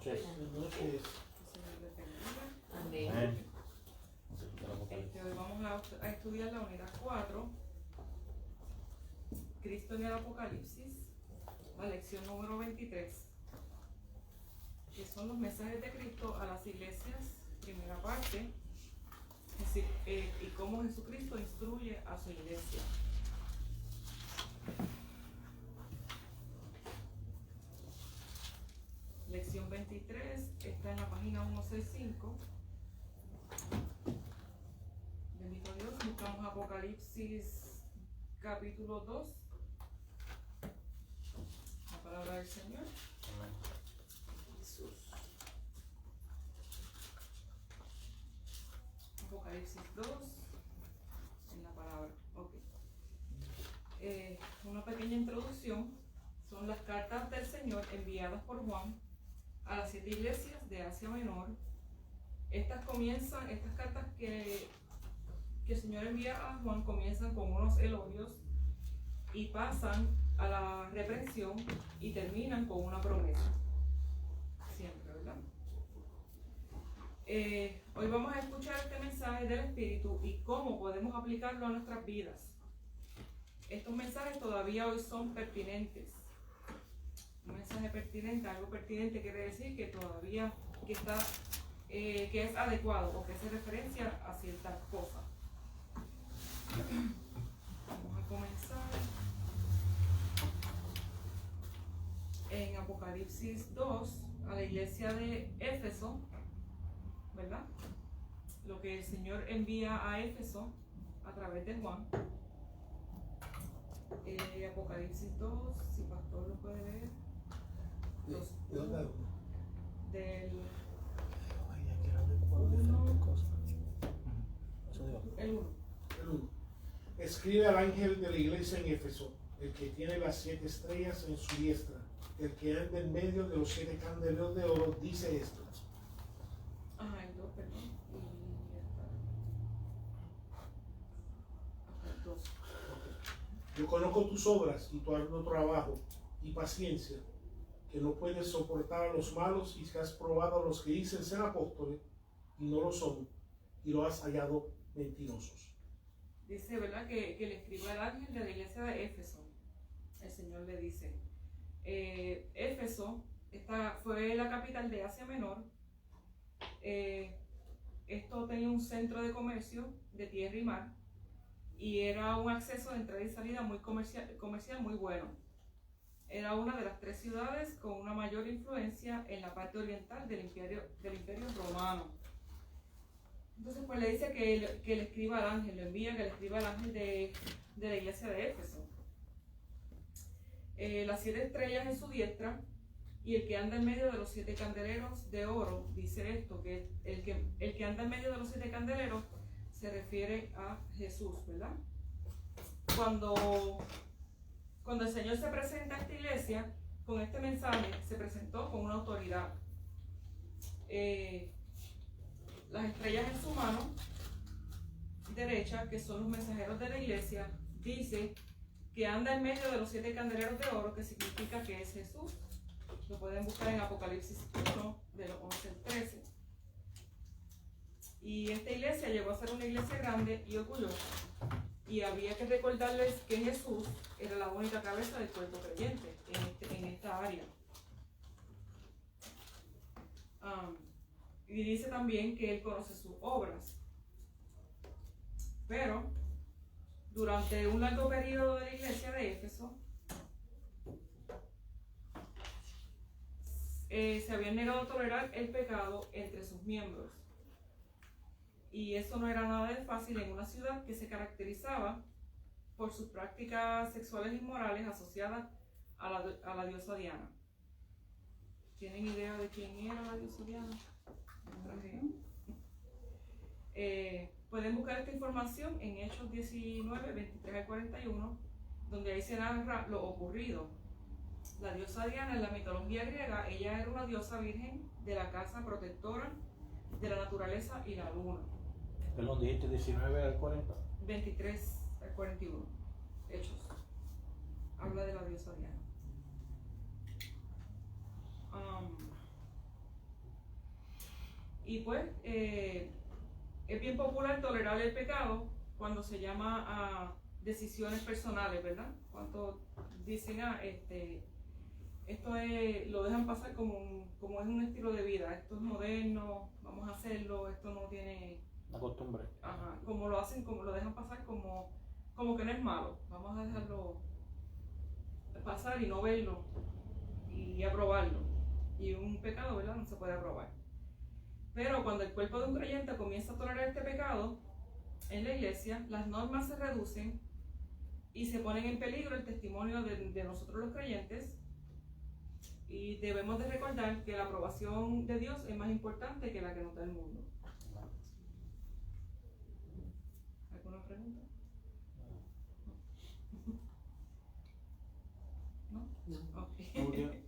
noches. Buenas noches. Amén. Amén. Hoy vamos a estudiar la unidad 4, Cristo en el Apocalipsis, la lección número 23, que son los mensajes de Cristo a las iglesias, primera parte, y cómo Jesucristo instruye a su iglesia. Lección 23 está en la página 165. Bendito Dios, buscamos Apocalipsis capítulo 2. La palabra del Señor. Amén. Jesús. Apocalipsis 2 en la palabra. Ok. Una pequeña introducción. Son las cartas del Señor enviadas por Juan a las 7 iglesias de Asia Menor. Estas cartas que el Señor envía a Juan comienzan con unos elogios y pasan a la reprensión y terminan con una promesa. Siempre, ¿verdad? Hoy vamos a escuchar este mensaje del Espíritu y cómo podemos aplicarlo a nuestras vidas. Estos mensajes todavía hoy son pertinentes. Un mensaje pertinente, algo pertinente quiere decir que todavía que es adecuado o que hace referencia a ciertas cosas. Vamos a comenzar en Apocalipsis 2 a la iglesia de Éfeso, ¿verdad? Lo que el Señor envía a Éfeso a través de Juan. Apocalipsis 2, si pastor lo puede ver. ¿De dónde? Del Ay, aquí eran de cuatro diferentes cosas. Eso digo. el 1. El 1. Escribe al ángel de la iglesia en Éfeso, el que tiene las 7 estrellas en su diestra, el que anda en medio de los 7 candeleros de oro, dice esto. Ajá, el 2, perdón. Y ya está. El 2. Yo conozco tus obras y tu arduo trabajo y paciencia, que no puedes soportar a los malos y que has probado a los que dicen ser apóstoles y no lo son, y lo has hallado mentirosos. Dice, ¿verdad? Que le escribe al ángel de la iglesia de Éfeso. El Señor le dice, Éfeso fue la capital de Asia Menor. Esto tenía un centro de comercio de tierra y mar y era un acceso de entrada y salida muy comercial muy bueno. Era una de las 3 ciudades con una mayor influencia en la parte oriental del imperio romano. Entonces pues le dice que le escriba al ángel, lo envía que le escriba al ángel de la iglesia de Éfeso. Las 7 estrellas en su diestra y el que anda en medio de los 7 candeleros de oro, dice esto, que el que anda en medio de los 7 candeleros se refiere a Jesús, ¿verdad? Cuando el Señor se presenta a esta iglesia, con este mensaje, se presentó con una autoridad. Las estrellas en su mano derecha, que son los mensajeros de la iglesia, dice que anda en medio de los 7 candeleros de oro, que significa que es Jesús. Lo pueden buscar en Apocalipsis 1, de los 11 al 13. Y esta iglesia llegó a ser una iglesia grande y orgullosa. Y había que recordarles que Jesús era la única cabeza del cuerpo creyente en esta área. Y dice también que Él conoce sus obras. Pero durante un largo periodo de la iglesia de Éfeso, se habían negado a tolerar el pecado entre sus miembros. Y eso no era nada de fácil en una ciudad que se caracterizaba por sus prácticas sexuales inmorales asociadas a la diosa Diana. ¿Tienen idea de quién era la diosa Diana? Pueden buscar esta información en Hechos 19, 23 al 41, donde ahí se narra lo ocurrido. La diosa Diana en la mitología griega, ella era una diosa virgen de la casa protectora de la naturaleza y la luna. Perdón, dijiste 19 al 40. 23 al 41. Hechos. Habla de la diosa Diana. Y pues es bien popular tolerar el pecado cuando se llama a decisiones personales, ¿verdad? Cuando dicen, esto lo dejan pasar como es un estilo de vida, esto es moderno, vamos a hacerlo, esto no tiene... La costumbre. Ajá, como lo hacen, como lo dejan pasar como que no es malo, vamos a dejarlo pasar y no verlo y aprobarlo. Y un pecado, ¿verdad? No se puede aprobar. Pero cuando el cuerpo de un creyente comienza a tolerar este pecado en la iglesia, las normas se reducen y se ponen en peligro el testimonio de nosotros los creyentes. Y debemos de recordar que la aprobación de Dios es más importante que la que nos da el mundo. ¿Alguna pregunta? ¿No? No. Ok. Muy bien.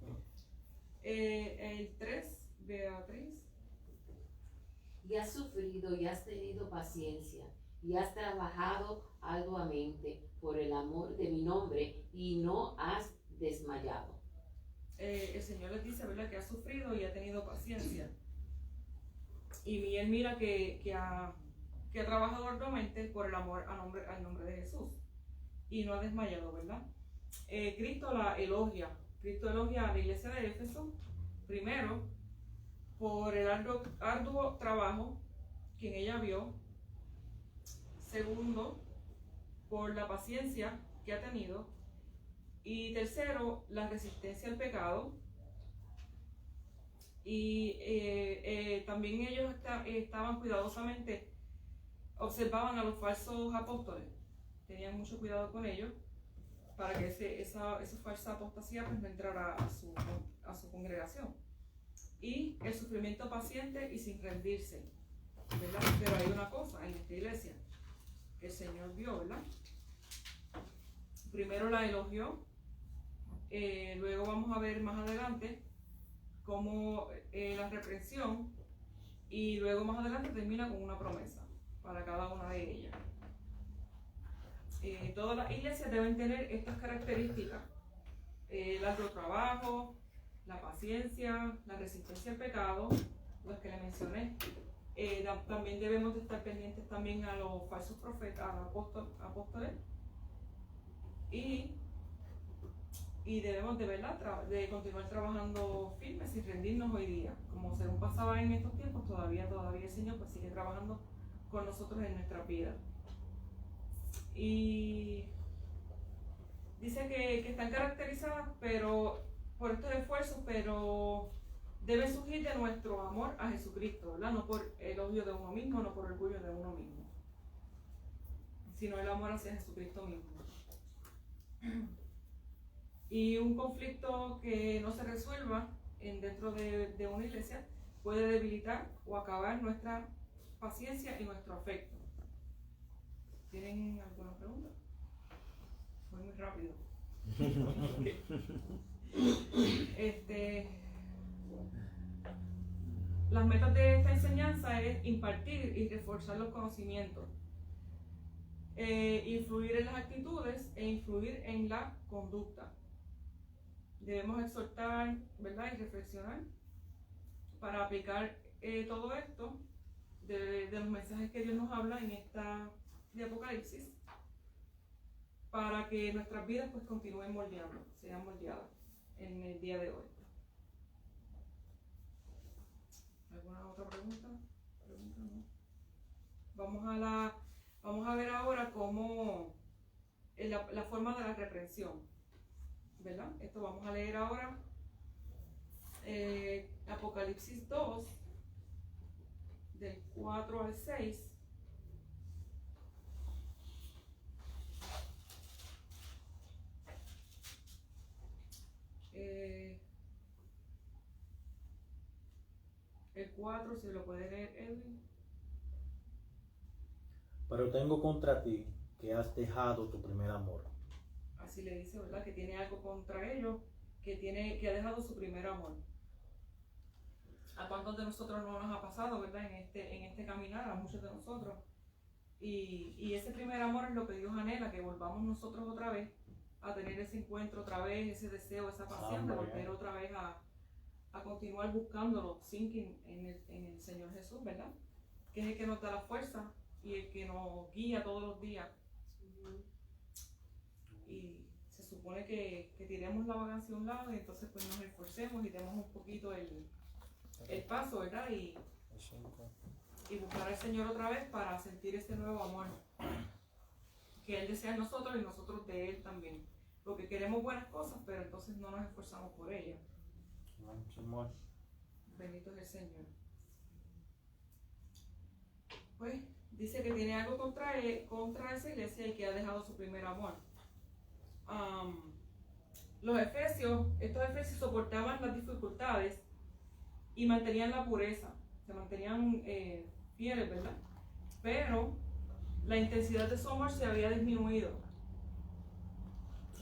El 3, Beatriz. Y has sufrido y has tenido paciencia y has trabajado arduamente por el amor de mi nombre y no has desmayado. El Señor les dice, ¿verdad?, que ha sufrido y ha tenido paciencia. Y él mira que ha trabajado arduamente por el amor al nombre de Jesús. Y no ha desmayado, ¿verdad? Cristo la elogia. Cristo elogia a la iglesia de Éfeso, primero, por el arduo trabajo que en ella vio. Segundo, por la paciencia que ha tenido. Y tercero, la resistencia al pecado. Y también ellos estaban cuidadosamente, observaban a los falsos apóstoles. Tenían mucho cuidado con ellos para que esa falsa apostasía pues no entrara a su congregación. Y el sufrimiento paciente y sin rendirse, ¿verdad? Pero hay una cosa en esta iglesia que el Señor vio, ¿verdad? Primero la elogió, luego vamos a ver más adelante cómo la reprensión, y luego más adelante termina con una promesa para cada una de ellas. Todas las iglesias deben tener estas características: el arduo trabajo, la paciencia, la resistencia al pecado, las que le mencioné. También debemos de estar pendientes también a los falsos profetas, a los apóstoles, y debemos de verdad de continuar trabajando firmes sin rendirnos hoy día, como según pasaba en estos tiempos. Todavía el Señor pues sigue trabajando con nosotros en nuestra vida. Y dice que están caracterizadas por estos esfuerzos, pero deben surgir de nuestro amor a Jesucristo, ¿verdad? No por el odio de uno mismo, no por orgullo de uno mismo, sino el amor hacia Jesucristo mismo. Y un conflicto que no se resuelva dentro de una iglesia puede debilitar o acabar nuestra paciencia y nuestro afecto. ¿Tienen alguna pregunta? Voy muy rápido. Las metas de esta enseñanza es impartir y reforzar los conocimientos, influir en las actitudes e influir en la conducta. Debemos exhortar, ¿verdad?, y reflexionar para aplicar todo esto de los mensajes que Dios nos habla en esta de Apocalipsis, para que nuestras vidas pues continúen moldeando, sean moldeadas en el día de hoy. ¿Alguna otra pregunta? No. Vamos a ver ahora cómo la forma de la reprensión, ¿verdad? Esto vamos a leer ahora Apocalipsis 2, del 4 al 6. El 4, si lo puede leer Edwin. Pero tengo contra ti que has dejado tu primer amor. Así le dice, ¿verdad? Que tiene algo contra ellos, que ha dejado su primer amor. ¿A cuántos de nosotros no nos ha pasado, verdad? En este caminar, a muchos de nosotros. Y ese primer amor es lo que Dios anhela, que volvamos nosotros otra vez a tener ese encuentro otra vez, ese deseo, esa pasión de volver otra vez a continuar buscándolo, sinking en el Señor Jesús, ¿verdad? Que es el que nos da la fuerza y el que nos guía todos los días. Y se supone que tiremos la vagancia a un lado y entonces pues nos esforcemos y demos un poquito el paso, ¿verdad? Y buscar al Señor otra vez para sentir ese nuevo amor que Él desea en nosotros y nosotros de Él también. Porque queremos buenas cosas, pero entonces no nos esforzamos por ellas. Bendito es el Señor. Pues dice que tiene algo contra esa iglesia y que ha dejado su primer amor. Estos efesios soportaban las dificultades y mantenían la pureza, se mantenían fieles, ¿verdad? Pero la intensidad de su amor se había disminuido.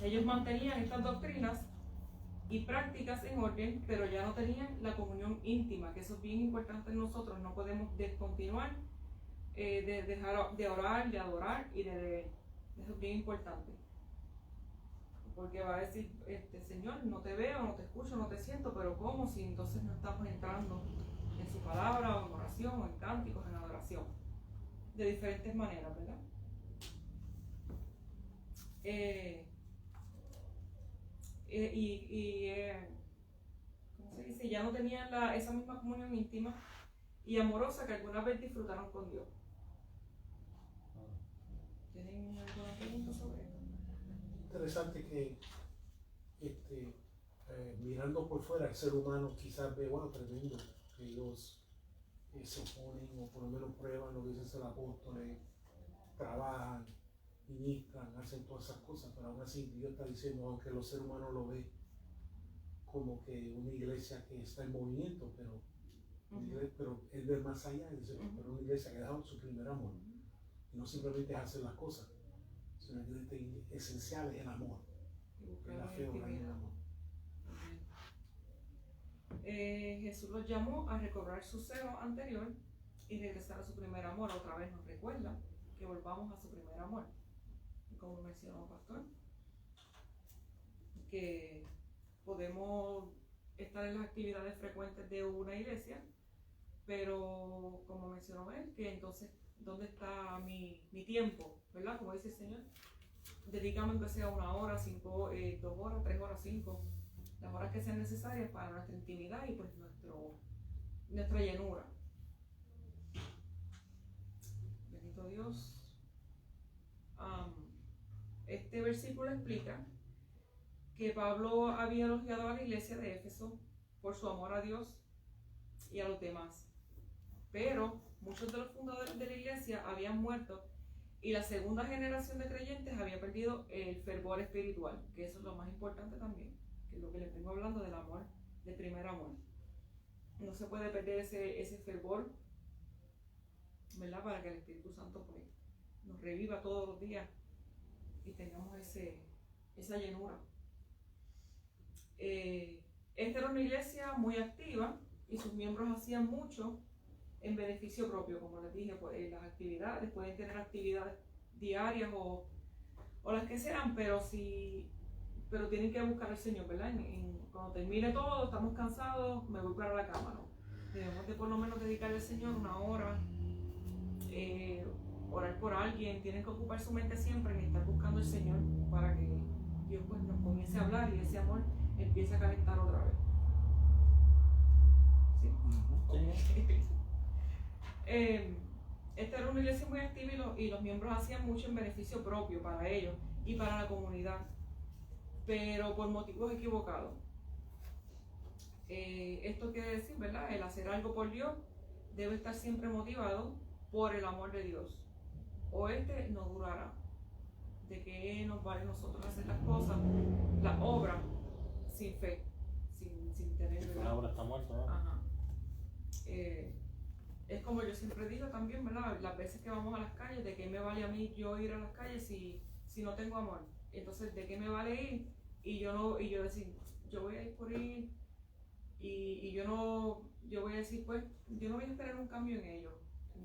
Ellos mantenían estas doctrinas y prácticas en orden, pero ya no tenían la comunión íntima, que eso es bien importante en nosotros. No podemos descontinuar, de dejar de orar, de adorar y de leer. Eso es bien importante. Porque va a decir, Señor, no te veo, no te escucho, no te siento, pero ¿cómo? Si entonces no estamos entrando en su palabra, o en oración, o en cánticos, en adoración. De diferentes maneras, ¿verdad? ¿Cómo se dice? Ya no tenían esa misma comunión íntima y amorosa que alguna vez disfrutaron con Dios. ¿Tienen alguna pregunta sobre esto? Interesante que mirando por fuera el ser humano quizás ve, wow, tremendo, que ellos se oponen o por lo menos prueban lo que dice el apóstol, trabajan, ministran, hacen todas esas cosas, pero aún así Dios está diciendo, aunque los seres humanos lo ven como que una iglesia que está en movimiento, pero Él ve más allá, dice, pero una iglesia que ha dejado su primer amor, y no simplemente es hacer las cosas, sino que esencial es el amor, es la fe, orar en el amor. Jesús los llamó a recobrar su celo anterior y regresar a su primer amor. Otra vez nos recuerda que volvamos a su primer amor. Como mencionó el pastor, que podemos estar en las actividades frecuentes de una iglesia, pero como mencionó él, que entonces, ¿dónde está mi tiempo? ¿Verdad? Como dice el Señor, dedícame aunque sea 1 hora, 5, 2 horas, 3 horas, 5, las horas que sean necesarias para nuestra intimidad y pues nuestra llenura. Bendito Dios. Este versículo explica que Pablo había elogiado a la iglesia de Éfeso por su amor a Dios y a los demás. Pero muchos de los fundadores de la iglesia habían muerto y la segunda generación de creyentes había perdido el fervor espiritual, que eso es lo más importante también, que es lo que les vengo hablando del amor, del primer amor. No se puede perder ese fervor, ¿verdad? Para que el Espíritu Santo pues nos reviva todos los días y tengamos esa llenura. Esta era una iglesia muy activa y sus miembros hacían mucho en beneficio propio, como les dije, pues, las actividades, pueden tener actividades diarias o las que sean, pero tienen que buscar al Señor, ¿verdad? Cuando termine todo, estamos cansados, me voy para la cama, ¿no? Debemos de por lo menos dedicarle al Señor 1 hora, orar por alguien, tienen que ocupar su mente siempre en estar buscando al Señor para que Dios pues nos comience a hablar y ese amor empiece a calentar otra vez. ¿Sí? Esta era una iglesia muy activa y los miembros hacían mucho en beneficio propio para ellos y para la comunidad, pero por motivos equivocados. Esto quiere decir, ¿verdad? El hacer algo por Dios debe estar siempre motivado por el amor de Dios, o no durará. ¿De qué nos vale nosotros hacer las cosas, la obra, sin fe, sin tener, ¿verdad? La obra está muerta, ¿no? Ajá. Es como yo siempre digo también, ¿verdad? Las veces que vamos a las calles, ¿de qué me vale a mí yo ir a las calles si no tengo amor? Entonces, ¿de qué me vale ir? Y yo decir, yo voy a ir por ir y yo voy a decir, pues, yo no voy a esperar un cambio en ellos.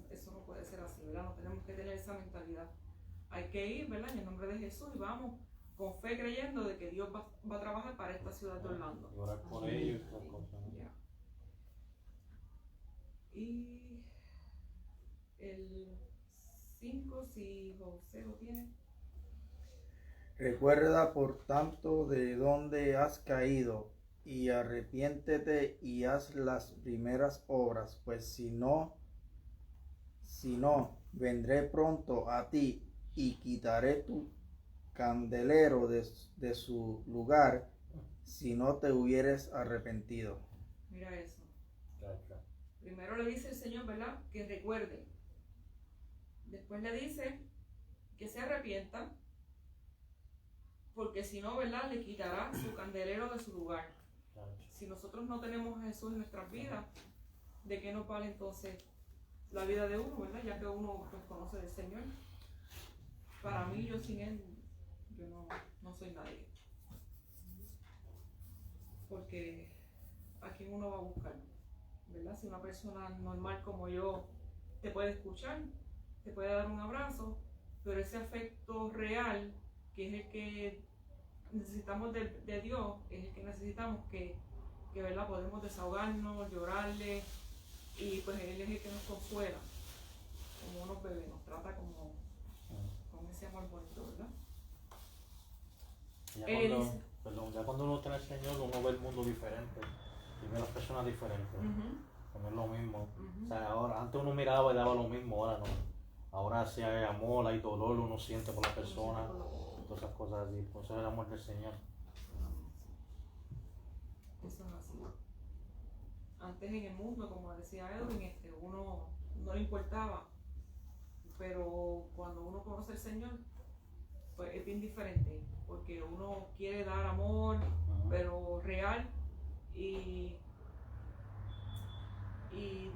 Eso no puede ser así, ¿verdad? No tenemos que tener esa mentalidad. Hay que ir, ¿verdad? En el nombre de Jesús y vamos con fe creyendo de que Dios va a trabajar para esta ciudad de Orlando. Y orar por ellos y todas las cosas. ¿no? Ya. Y el 5, si José lo tiene. Recuerda por tanto de dónde has caído y arrepiéntete y haz las primeras obras, pues si no, vendré pronto a ti y quitaré tu candelero de su lugar si no te hubieres arrepentido. Mira eso. Chacha. Primero le dice el Señor, ¿verdad? Que recuerde. Después le dice que se arrepienta, porque si no, ¿verdad? Le quitará su candelero de su lugar. Chacha. Si nosotros no tenemos a Jesús en nuestras vidas, ¿de qué nos vale entonces la vida de uno, ¿verdad? Ya que uno pues, conoce del Señor. Para mí, yo sin Él, yo no soy nadie. Porque ¿a quién uno va a buscar? ¿Verdad? Si una persona normal como yo te puede escuchar, te puede dar un abrazo, pero ese afecto real, que es el que necesitamos de Dios, es el que necesitamos que ¿verdad? Podemos desahogarnos, llorarle, y pues Él es el que nos consuela, como unos bebés, nos trata como con ese amor bonito, ¿verdad? Ya Él cuando, dice- perdón, ya cuando uno está en el Señor, uno ve el mundo diferente y ve las personas diferentes. No es lo mismo. O sea, ahora, antes uno miraba y daba lo mismo, ahora no. Ahora si hay amor, hay dolor, uno siente por la persona, todas esas cosas así. Por eso es el amor del Señor. Eso es así. Antes en el mundo, como decía Edwin, uno no le importaba, pero cuando uno conoce al Señor, pues es bien diferente, porque uno quiere dar amor, pero real, y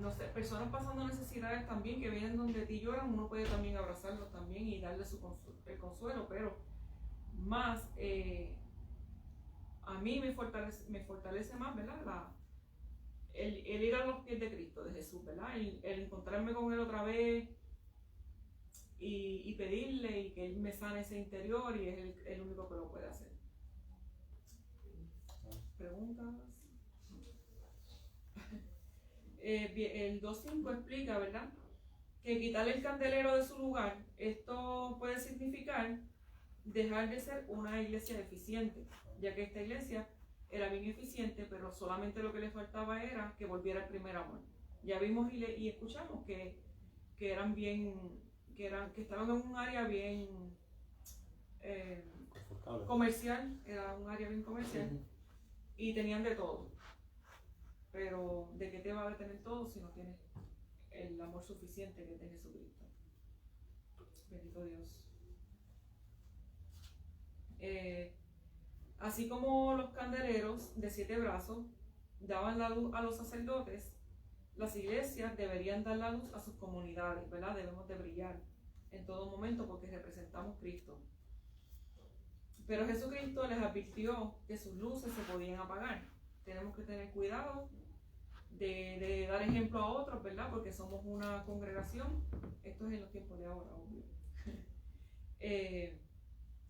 no sé, personas pasando necesidades también que vienen donde ti lloran, uno puede también abrazarlos también y darles el consuelo, pero más a mí me fortalece más, ¿verdad? El ir a los pies de Cristo, de Jesús, ¿verdad? El encontrarme con Él otra vez y pedirle y que Él me sane ese interior, y es el único que lo puede hacer. ¿Preguntas? El 2.5 explica, ¿verdad? Que quitarle el candelero de su lugar, esto puede significar dejar de ser una iglesia eficiente, ya que esta iglesia era bien eficiente, pero solamente lo que le faltaba era que volviera el primer amor. Ya vimos y escuchamos que eran bien, que estaban en un área bien comercial, era un área bien comercial, y tenían de todo. Pero ¿de qué te va a tener todo si no tienes el amor suficiente que es de Jesucristo? Bendito Dios. Así como los candeleros de 7 brazos daban la luz a los sacerdotes, las iglesias deberían dar la luz a sus comunidades, ¿verdad? Debemos de brillar en todo momento porque representamos a Cristo. Pero Jesucristo les advirtió que sus luces se podían apagar. Tenemos que tener cuidado de dar ejemplo a otros, ¿verdad? Porque somos una congregación. Esto es en los tiempos de ahora, obvio.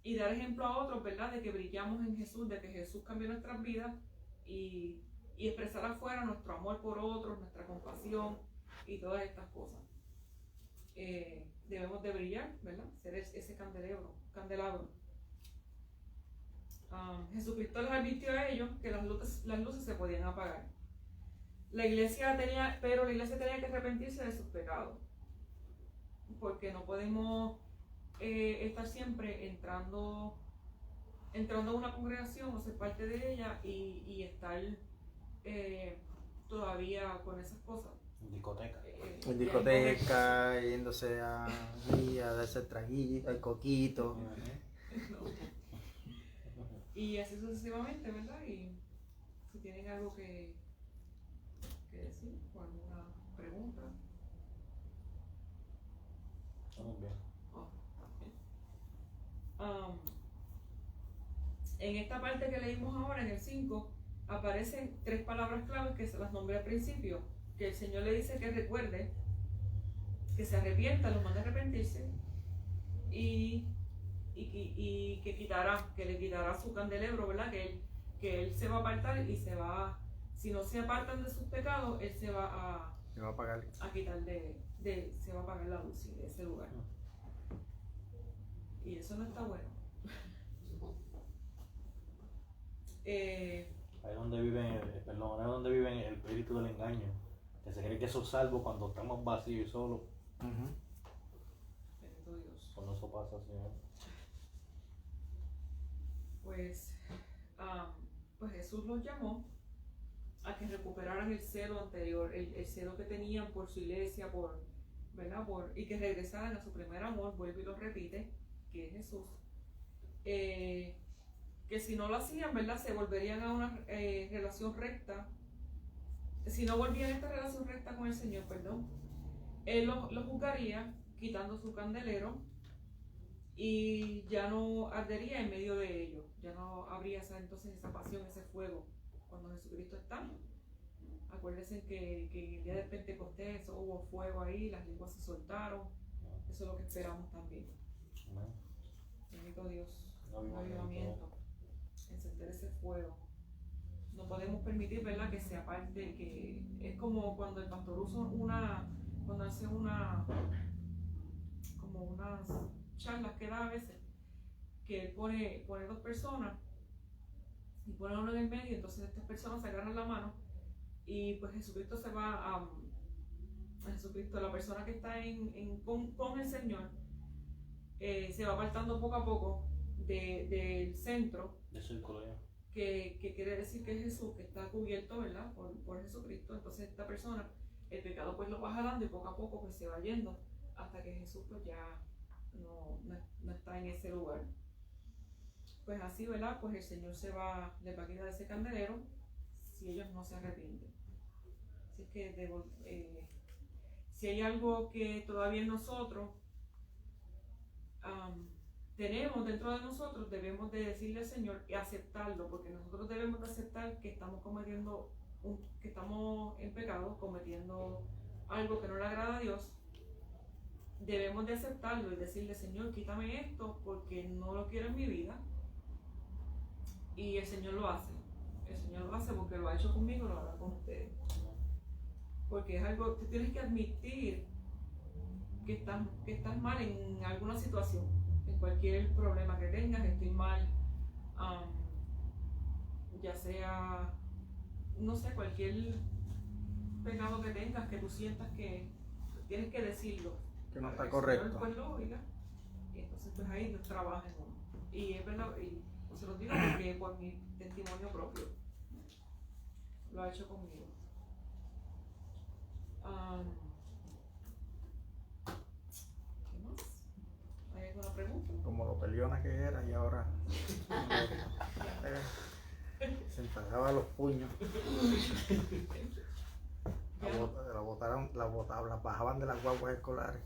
Y dar ejemplo a otros, ¿verdad? De que brillamos en Jesús, de que Jesús cambió nuestras vidas, y expresar afuera nuestro amor por otros, nuestra compasión y todas estas cosas. Debemos de brillar, ¿verdad? Ser ese candelabro. Jesucristo les advirtió a ellos que las luces se podían apagar. La iglesia tenía que arrepentirse de sus pecados, porque no podemos estar siempre entrando a una congregación o ser parte de ella y estar todavía con esas cosas. Discoteca. En discoteca, yéndose a darse el traguito, el coquito. No. Y así sucesivamente, ¿verdad? Y si tienen algo que decir o alguna pregunta. Estamos bien. En esta parte que leímos ahora, en el 5, aparecen 3 palabras claves que se las nombré al principio, que el Señor le dice que recuerde, que se arrepienta, los manda a arrepentirse, y y que le quitará su candelebro, ¿verdad? Que él se va a apartar y si no se apartan de sus pecados, él se va a pagar. A quitar se va a apagar la luz de ese lugar. Y eso no está bueno. Ahí es donde vive, perdón, ahí es donde vive el espíritu del engaño, que se cree que eso es salvo cuando estamos vacíos y solos. Bendito Dios. Cuando eso pasa, Señor. Pues Jesús los llamó a que recuperaran el celo anterior, el celo que tenían por su iglesia, ¿verdad? Y que regresaran a su primer amor, vuelve y lo repite, que es Jesús. Que si no lo hacían, ¿verdad? Se volverían a una relación recta. Si no volvían a esta relación recta con el Señor, perdón, Él los juzgaría quitando su candelero y ya no ardería en medio de ellos, ya no habría entonces esa pasión, ese fuego cuando Jesucristo está. Acuérdense que el día de Pentecostés hubo fuego ahí, las lenguas se soltaron. Eso es lo que esperamos también. Bendito Dios, un avivamiento, encender ese fuego. No podemos permitir, ¿verdad?, que se aparte, que es como cuando el pastor usa cuando hace como unas charlas que da a veces, que él pone dos personas y pone uno en el medio, entonces estas personas se agarran la mano y pues Jesucristo se va a Jesucristo, la persona que está con el Señor, se va apartando poco a poco del centro, del círculo ya. Que quiere decir que es Jesús, que está cubierto, ¿verdad?, por Jesucristo. Entonces esta persona, el pecado pues lo va jalando y poco a poco pues se va yendo hasta que Jesús pues ya no está en ese lugar. Pues así, ¿verdad?, pues el Señor les va a quitar ese candelero si ellos no se arrepienten. Así es que si hay algo que todavía nosotros tenemos dentro de nosotros, debemos de decirle al Señor y aceptarlo, porque nosotros debemos de aceptar que estamos que estamos en pecado, cometiendo algo que no le agrada a Dios. Debemos de aceptarlo y decirle: Señor, quítame esto porque no lo quiero en mi vida. Y el Señor lo hace. El Señor lo hace porque lo ha hecho conmigo, lo hará con ustedes. Porque es algo que tienes que admitir que estás mal en alguna situación, en cualquier problema que tengas. Estoy mal, ya sea, no sé, cualquier pecado que tengas, que tú sientas que tienes que decirlo, que no está correcto. Señor, pues lo oiga, y entonces pues ahí Dios trabaja en uno. Y es verdad, y se los digo porque por mi testimonio propio lo ha hecho conmigo. ¿Qué más? ¿Hay alguna pregunta? Como lo peleona que era y ahora se entregaba los puños. Las bajaban de las guaguas escolares.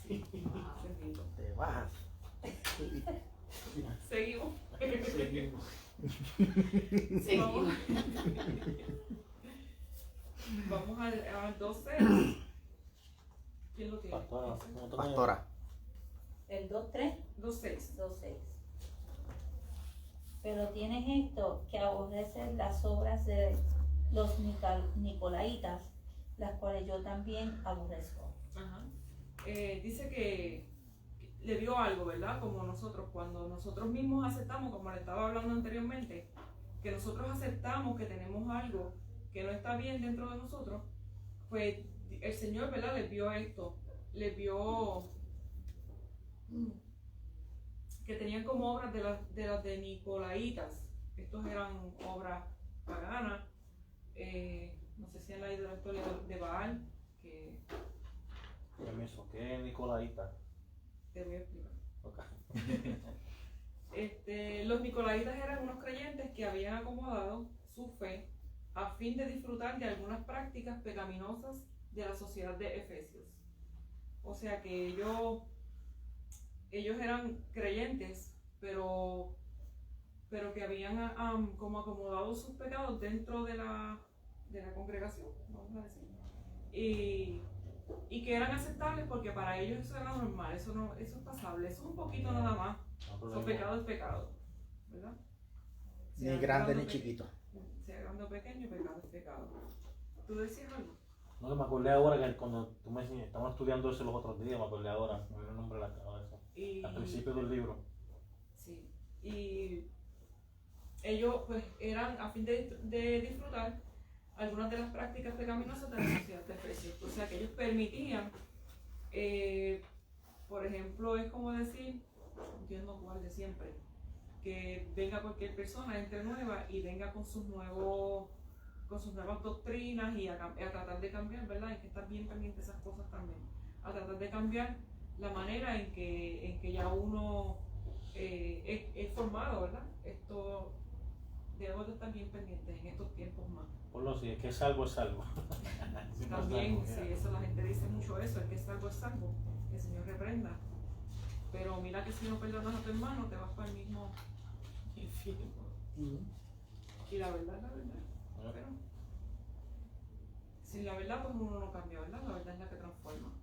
Te bajas. Seguimos. Vamos al 2.6. ¿Quién lo tiene? Pastora. El 2.3. 2.6. 2.6. Pero tienes esto, que aborreces las obras de los nicolaitas, las cuales yo también aborrezco. Ajá. Dice que le dio algo, ¿verdad? Como nosotros, cuando nosotros mismos aceptamos, como le estaba hablando anteriormente, que nosotros aceptamos que tenemos algo que no está bien dentro de nosotros, pues el Señor, ¿verdad?, les vio esto, les vio que tenían como obras de las de nicolaitas. Estos eran obras paganas. No sé si han leído la historia de Baal, que... Permiso, ¿qué es Nicolaita? Te voy a explicar. Okay. Los nicolaitas eran unos creyentes que habían acomodado su fe a fin de disfrutar de algunas prácticas pecaminosas de la sociedad de Efesios. O sea que ellos eran creyentes, pero que habían como acomodado sus pecados dentro de la congregación, vamos a decir. y que eran aceptables porque para ellos eso era normal, eso es pasable, eso es un poquito nada más. Son pecado es pecado, ¿verdad? Ni grande ni chiquito. Sea grande o pequeño, pecado es pecado. ¿Tú decías algo? No, que me acordé ahora que cuando tú me enseñaste, estábamos estudiando eso los otros días, me acordé ahora, me viene el nombre de la cabeza. Al principio del libro. Sí, y ellos pues eran a fin de disfrutar algunas de las prácticas pecaminosas de la sociedad de Efesios. O sea que ellos permitían, por ejemplo, es como decir, no entiendo cuál de siempre, que venga cualquier persona, entre nueva y venga con sus nuevas doctrinas y a tratar de cambiar, ¿verdad? Hay que estar bien pendiente de esas cosas también. A tratar de cambiar la manera en que ya uno es formado, ¿verdad? Esto debemos de estar bien pendientes en estos tiempos más. Por lo si es que es salvo, es salvo. También, sí, eso la gente dice mucho eso, el que es salvo es salvo, que el Señor reprenda. Pero mira que si no perdonas a tu hermano, te vas para el mismo infierno. Y la verdad es la verdad. Pero, sin la verdad, pues uno no cambia, ¿verdad? La verdad es la que transforma.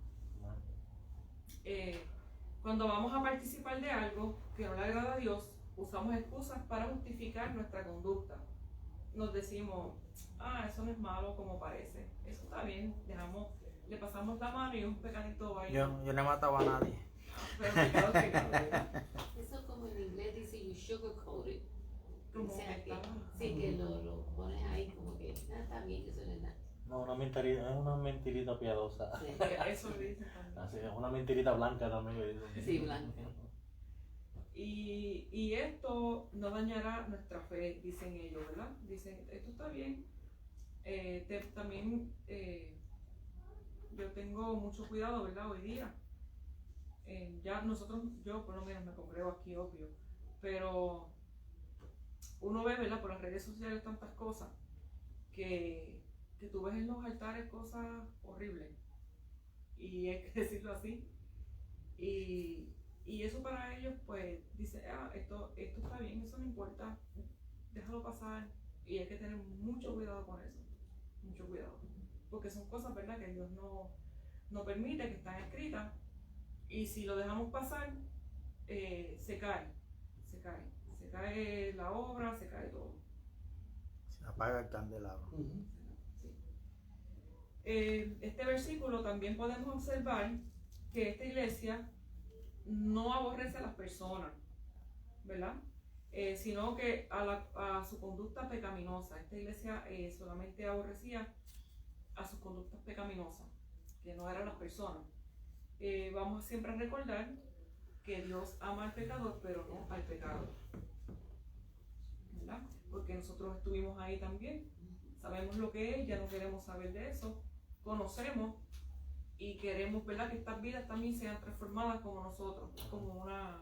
Cuando vamos a participar de algo que no le agrada a Dios, usamos excusas para justificar nuestra conducta. Nos decimos, eso no es malo como parece, eso está bien, le pasamos la mano y un pecadito ahí. Yo no he matado a nadie. Pero pecado es pecado, ¿verdad? Eso como en inglés dice you sugarcoat it. Como O sea, que que, está- sí, que lo pones ahí como que, está bien, eso no es nada. No, es una mentirita piadosa. Sí. Eso le dicen también. Así es, una mentirita blanca también le dicen. Sí, blanca. Y esto no dañará nuestra fe, dicen ellos, ¿verdad? Dicen, esto está bien. También yo tengo mucho cuidado, ¿verdad? Hoy día. Yo por lo menos me congrego aquí, obvio, pero uno ve, ¿verdad? Por las redes sociales tantas cosas que tú ves en los altares cosas horribles. Y hay que decirlo así. Y eso para ellos, pues, dice, esto está bien, eso no importa, déjalo pasar. Y hay que tener mucho cuidado con eso, mucho cuidado. Porque son cosas, ¿verdad?, que Dios no permite, que están escritas. Y si lo dejamos pasar, se cae la obra, se cae todo. Se apaga el candelabro. Sí. Este versículo también podemos observar que esta iglesia no aborrece a las personas, ¿verdad? Sino que a su conducta pecaminosa. Esta iglesia solamente aborrecía a sus conductas pecaminosas, que no eran las personas. Vamos siempre a recordar que Dios ama al pecador, pero no al pecado, ¿verdad? Porque nosotros estuvimos ahí también, sabemos lo que es, ya no queremos saber de eso, conocemos y queremos, ¿verdad?, que estas vidas también sean transformadas como nosotros, como una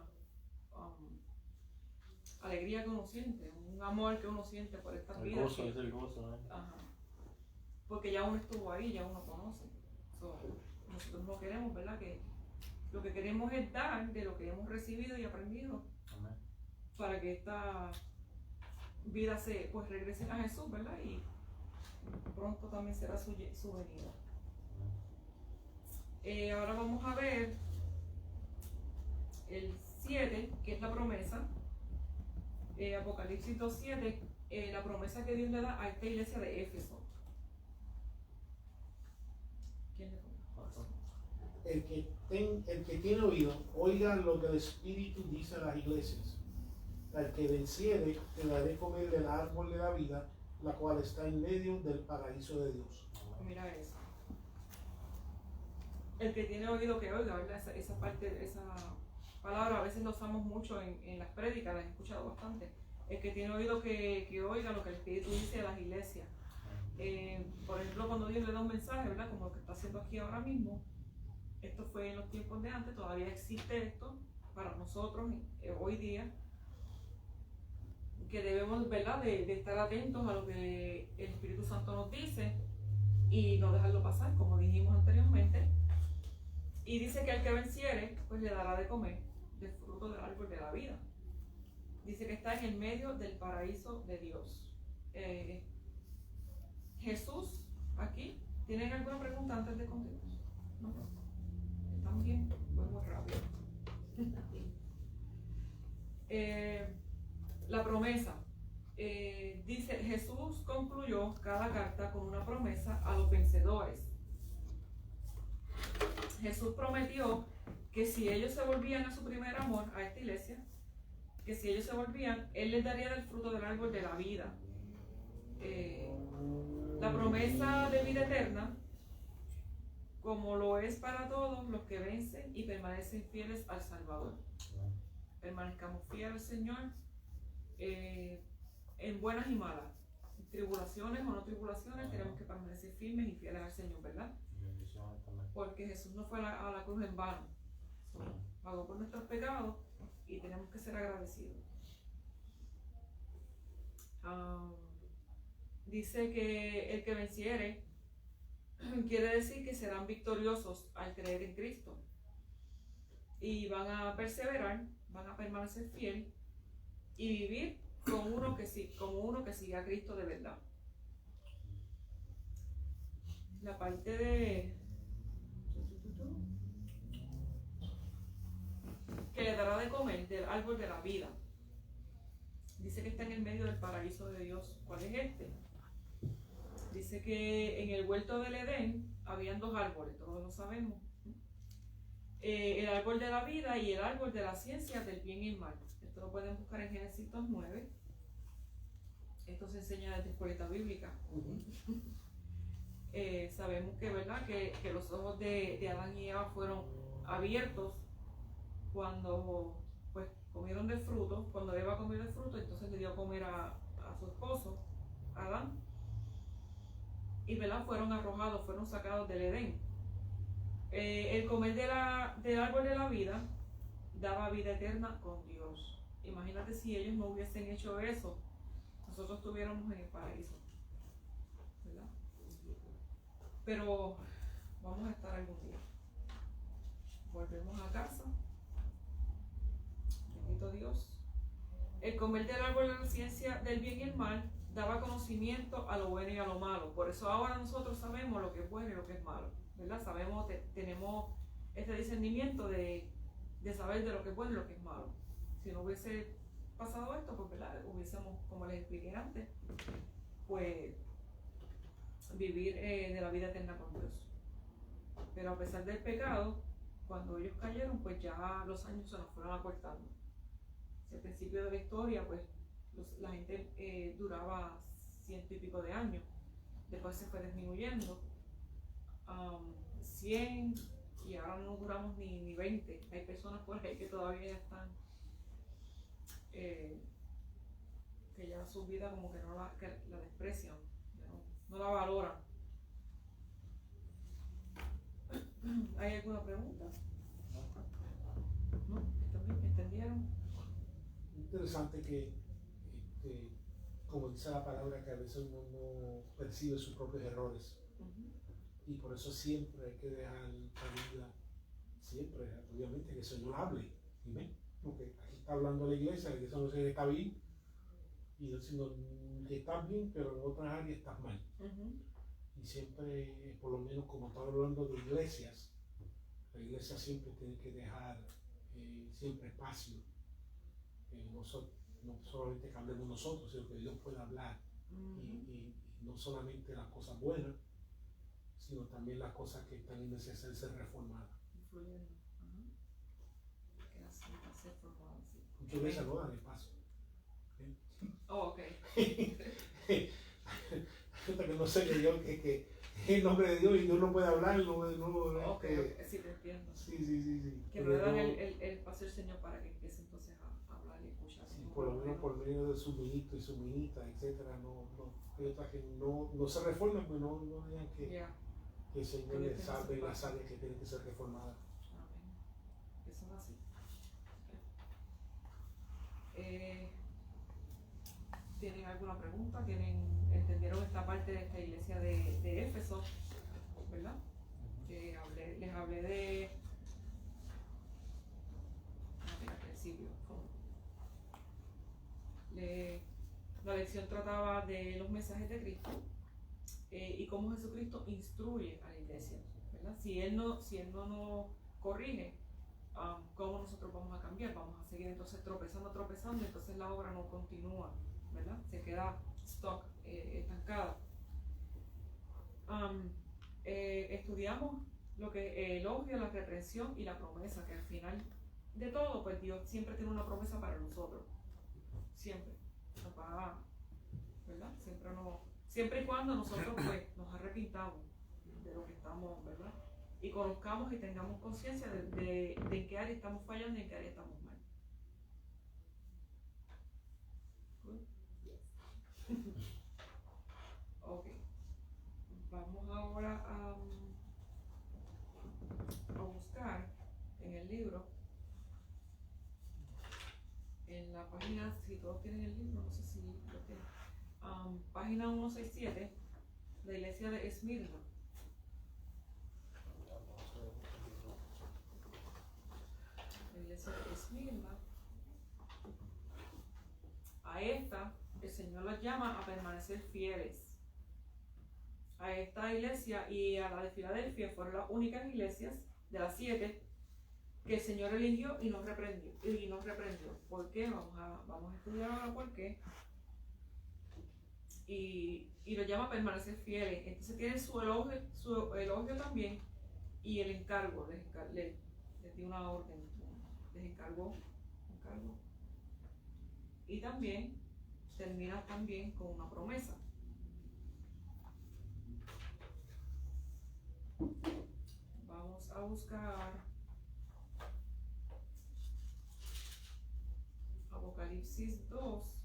alegría que uno siente, un amor que uno siente por estas vidas. El gozo, es el gozo, ¿eh? Ajá. Porque ya uno estuvo ahí, ya uno conoce. Nosotros no queremos, ¿verdad?, que lo que queremos es dar de lo que hemos recibido y aprendido. Amén. Para que esta vida pues regrese a Jesús, ¿verdad? Y pronto también será su venida. Ahora vamos a ver el 7, que es la promesa. Apocalipsis 2:7, la promesa que Dios le da a esta iglesia de Éfeso. ¿Quién le pone? El que tiene oído, oiga lo que el Espíritu dice a las iglesias. Al que venciere, te daré comer del árbol de la vida, la cual está en medio del paraíso de Dios. Mira eso. El que tiene oído que oiga, ¿verdad? Esa parte, esa palabra a veces la usamos mucho en las prédicas, las he escuchado bastante. El que tiene oído que oiga lo que el Espíritu dice a las iglesias. Por ejemplo, cuando Dios le da un mensaje, ¿verdad?, como lo que está haciendo aquí ahora mismo, esto fue en los tiempos de antes, todavía existe esto para nosotros hoy día, que debemos, ¿verdad?, de estar atentos a lo que el Espíritu Santo nos dice y no dejarlo pasar, como dijimos anteriormente. Y dice que al que venciere, pues le dará de comer del fruto del árbol de la vida. Dice que está en el medio del paraíso de Dios. Jesús, aquí, ¿tienen alguna pregunta antes de continuar? ¿No? ¿Están bien? Voy muy rápido. La promesa. Dice, Jesús concluyó cada carta con una promesa a los vencedores. Jesús prometió que si ellos se volvían a su primer amor, a esta iglesia, que si ellos se volvían, Él les daría del fruto del árbol de la vida. La promesa de vida eterna, como lo es para todos los que vencen y permanecen fieles al Salvador. Permanezcamos fieles al Señor en buenas y malas, en tribulaciones o no tribulaciones, tenemos que permanecer firmes y fieles al Señor, ¿verdad? Porque Jesús no fue a la cruz en vano, pagó por nuestros pecados y tenemos que ser agradecidos. Dice que el que venciere quiere decir que serán victoriosos al creer en Cristo y van a perseverar, van a permanecer fiel y vivir como uno que sigue a Cristo de verdad. La parte de que le dará de comer del árbol de la vida. Dice que está en el medio del paraíso de Dios. ¿Cuál es este? Dice que en el huerto del Edén habían dos árboles, todos lo sabemos. El árbol de la vida y el árbol de la ciencia del bien y el mal. Esto lo pueden buscar en Génesis 2:9. Esto se enseña desde escuelita bíblica. Sabemos que, ¿verdad? Que los ojos de Adán y Eva fueron abiertos cuando pues comieron del fruto. Cuando Eva comió del fruto, entonces le dio a comer a su esposo, Adán. Y, ¿verdad? Fueron arrojados, fueron sacados del Edén. El comer del árbol de la vida daba vida eterna con Dios. Imagínate si ellos no hubiesen hecho eso, nosotros estuviéramos en el paraíso, ¿verdad? Pero vamos a estar algún día. Volvemos a casa. Bendito Dios. El comer del árbol de la ciencia del bien y el mal daba conocimiento a lo bueno y a lo malo. Por eso ahora nosotros sabemos lo que es bueno y lo que es malo, ¿verdad? Sabemos, tenemos este discernimiento de saber de lo que es bueno y lo que es malo. Si no hubiese pasado esto, pues, ¿verdad? Hubiésemos, como les expliqué antes, pues vivir de la vida eterna con Dios. Pero a pesar del pecado, cuando ellos cayeron, pues ya los años se nos fueron acortando. Al principio de la historia, pues la gente duraba 100 y pico de años. Después se fue disminuyendo. 100 y ahora no duramos ni 20. Hay personas por ahí que todavía están que ya su vida como que la desprecian, no la valoran. ¿Hay alguna pregunta? ¿No? ¿Entendieron? Interesante que, como dice la palabra, que a veces uno no percibe sus propios errores. Y por eso siempre hay que dejar la vida, siempre, obviamente, que el Señor hable. ¿Ven? Porque aquí está hablando la iglesia no sé que está bien, y diciendo que estás bien, pero en otras áreas estás mal. Y siempre, por lo menos como estaba hablando de iglesias, la iglesia siempre tiene que dejar siempre espacio. No solamente cambiemos nosotros, sino que Dios pueda hablar. Y no solamente las cosas buenas, sino también las cosas que están necesarias ser reformadas. Influyendo. Que así va a ser formado, sí. Muchas veces no dan el paso. Oh, ok. Hasta que no sé que en nombre de Dios y Dios no puede hablar, Okay, sí, te entiendo. Sí. Que no le dan el espacio al Señor para que empiece entonces a hablar y escuchar. Sí, por lo menos por medio de su ministro y su ministra, etcétera, hay otras que no se reforman, pues no digan que el Señor les salve las áreas que tienen que ser reformadas. Amén. Eso es así. ¿Tienen alguna pregunta? ¿Entendieron esta parte de esta iglesia de Éfeso? ¿Verdad? Les hablé de al principio. La lección trataba de los mensajes de Cristo y cómo Jesucristo instruye a la iglesia, ¿verdad? ¿verdad? Si él no nos corrige, ¿cómo nosotros vamos a cambiar? Vamos a seguir entonces tropezando, entonces la obra no continúa, ¿verdad? Se queda stuck, estancada. Estudiamos lo que elogio, la reprensión y la promesa, que al final de todo, pues Dios siempre tiene una promesa para nosotros, siempre nos va, ¿verdad? Siempre y cuando nosotros pues nos arrepintamos de lo que estamos, ¿verdad? Y conozcamos y tengamos conciencia de en qué área estamos fallando y en qué área estamos mal. Ok, vamos ahora a buscar en el libro, en la página, si todos tienen el libro, no sé si lo tienen, página 167, la iglesia de Esmirna. La iglesia de Esmirna. A esta, el Señor las llama a permanecer fieles. A esta iglesia y a la de Filadelfia fueron las únicas iglesias de las 7 que el Señor eligió y nos reprendió. ¿Por qué? Vamos a estudiar ahora por qué. Y lo llama a permanecer fieles. Entonces tiene su elogio también y el encargo. Les dio una orden, les encargó. Y también termina también con una promesa. Vamos a buscar Apocalipsis 2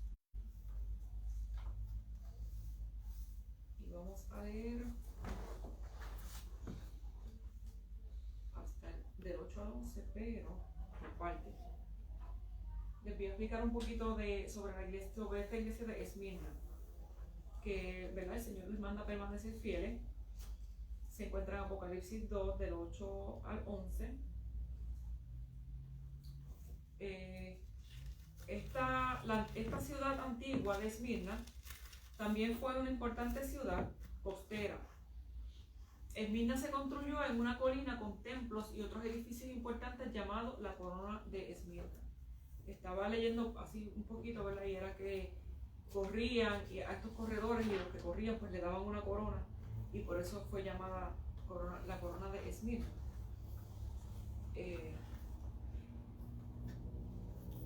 y vamos a leer hasta del 8 al 11, pero por parte. Les voy a explicar un poquito sobre esta iglesia de Esmirna, que, ¿verdad? El Señor les manda a permanecer fieles. Se encuentra en Apocalipsis 2, del 8 al 11. Esta ciudad antigua de Esmirna también fue una importante ciudad costera. Esmirna se construyó en una colina con templos y otros edificios importantes llamados la Corona de Esmirna. Estaba leyendo así un poquito, ¿verdad? Y era que corrían, y a estos corredores y los que corrían pues le daban una corona, y por eso fue llamada la corona de Esmirna.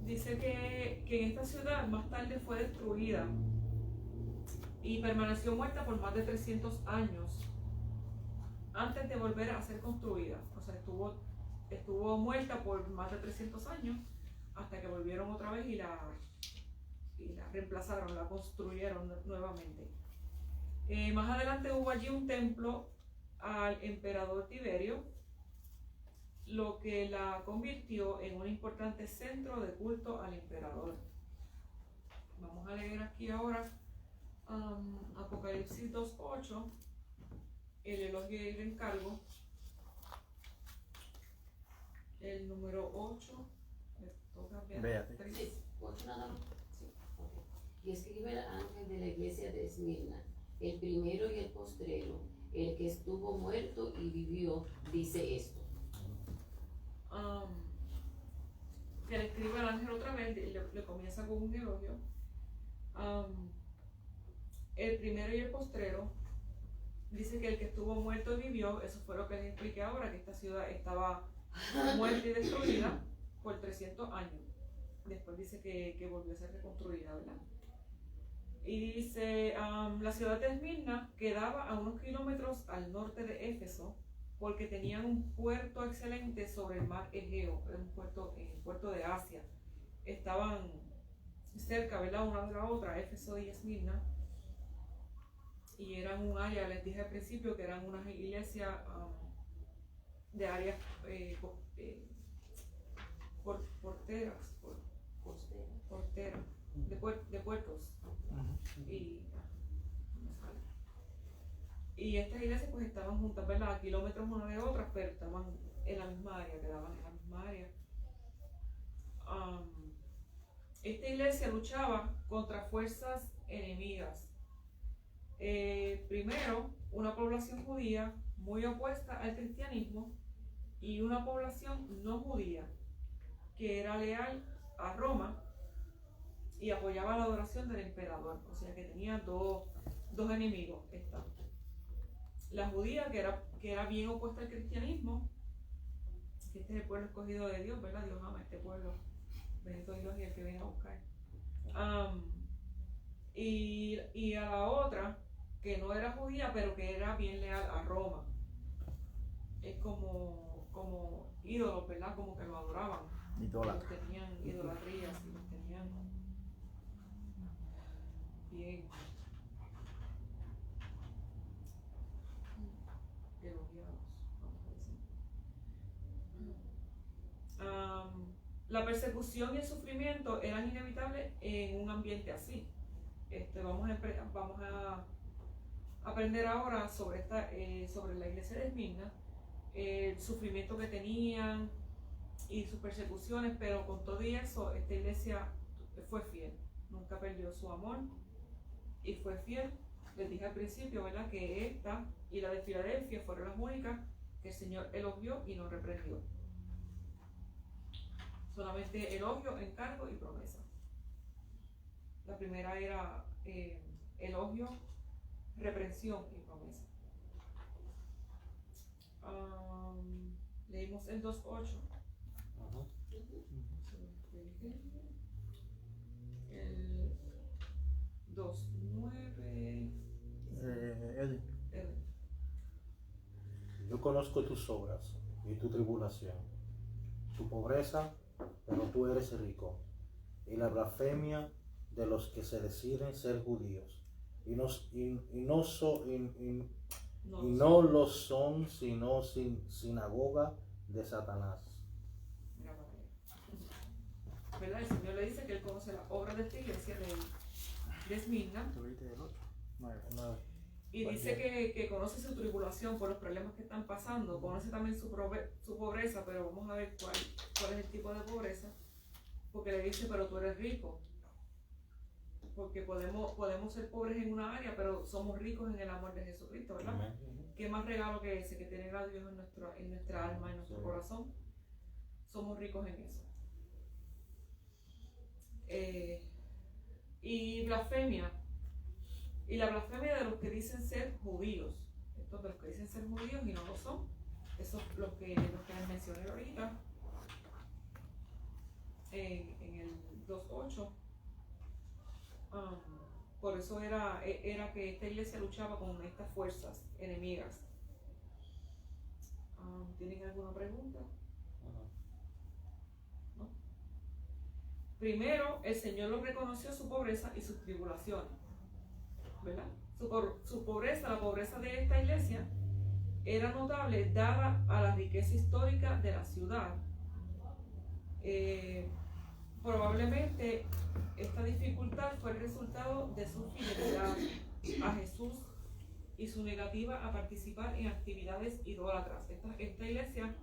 Dice que en esta ciudad más tarde fue destruida y permaneció muerta por más de 300 años antes de volver a ser construida. O sea, estuvo muerta por más de 300 años hasta que volvieron otra vez y la reemplazaron, la construyeron nuevamente. Más adelante hubo allí un templo al emperador Tiberio, lo que la convirtió en un importante centro de culto al emperador. Vamos a leer aquí ahora Apocalipsis 2:8, el elogio y el encargo. El número 8, le toca ver 3. Sí, 8 nada más. Sí. Okay. Y escribe el ángel de la iglesia de Esmirna, el primero y el postrero, el que estuvo muerto y vivió, dice esto. Que le escribe al ángel otra vez, le comienza con un elogio. El primero y el postrero, dice que el que estuvo muerto y vivió. Eso fue lo que les expliqué ahora, que esta ciudad estaba muerta y destruida por 300 años. Después dice que volvió a ser reconstruida, ¿verdad? Y dice, la ciudad de Esmirna quedaba a unos kilómetros al norte de Éfeso, porque tenían un puerto excelente sobre el mar Egeo, un puerto de Asia. Estaban cerca, ¿verdad?, una de la otra, Éfeso y Esmirna, y eran un área, les dije al principio, que eran unas iglesias de áreas porteras, de puertos. Y estas iglesias pues estaban juntas, ¿verdad?, a kilómetros una de otras, pero estaban en la misma área, quedaban en la misma área. Esta iglesia luchaba contra fuerzas enemigas. Primero, una población judía muy opuesta al cristianismo y una población no judía que era leal a Roma y apoyaba la adoración del emperador. O sea que tenía dos enemigos. La judía, que era bien opuesta al cristianismo, que este es el pueblo escogido de Dios, ¿verdad? Dios ama a este pueblo, bendito Dios y el que viene a buscar. Y a la otra, que no era judía, pero que era bien leal a Roma. Es como ídolos, ¿verdad? Como que lo adoraban. Idólatra. Los tenían idolatrías y los tenían bien elogiados, vamos a decir. La persecución y el sufrimiento eran inevitables en un ambiente así. Vamos a aprender ahora sobre la iglesia de Esmirna, el sufrimiento que tenían y sus persecuciones, pero con todo y eso, esta iglesia fue fiel, nunca perdió su amor y fue fiel. Les dije al principio, ¿verdad?, que esta y la de Filadelfia fueron las únicas que el Señor elogió y no reprendió. Solamente elogio, encargo y promesa. La primera era elogio, reprensión y promesa. Leímos el 2.8. El 2.9. Eddie. Yo conozco tus obras y tu tribulación, tu pobreza, pero tú eres rico, y la blasfemia de los que se deciden ser judíos, y no lo son, sino sinagoga de Satanás. ¿Verdad? El Señor le dice que Él conoce la obra de esta iglesia de Esmirna. Y dice que conoce su tribulación por los problemas que están pasando, conoce también su pobreza, pero vamos a ver cuál es el tipo de pobreza, porque le dice, pero tú eres rico, porque podemos ser pobres en una área, pero somos ricos en el amor de Jesucristo, ¿verdad? Amén. ¿Qué más regalo que ese, que tener a Dios en nuestra alma, en nuestro corazón? Somos ricos en eso. Y blasfemia. Y la blasfemia de los que dicen ser judíos. Estos de los que dicen ser judíos y no lo son. Esos los que les mencioné ahorita. En el 2.8. Por eso era que esta iglesia luchaba con estas fuerzas enemigas. ¿Tienen alguna pregunta? ¿No? Primero, el Señor los reconoció su pobreza y sus tribulaciones, ¿verdad? Su pobreza, la pobreza de esta iglesia, era notable dada a la riqueza histórica de la ciudad. Probablemente esta dificultad fue el resultado de su fidelidad a Jesús y su negativa a participar en actividades idólatras. Esta iglesia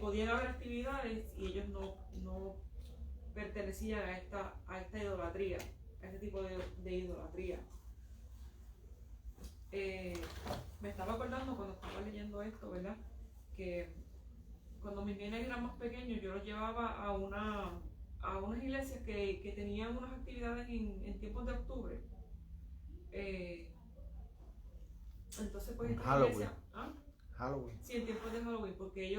podían haber actividades y ellos no pertenecían a esta idolatría, a este tipo de idolatría. Me estaba acordando cuando estaba leyendo esto, ¿verdad? Que cuando mis nenes eran más pequeños, yo los llevaba a unas iglesias que tenían unas actividades en tiempos de octubre. Entonces, pues esta iglesia, Halloween. Sí, en tiempos de Halloween, porque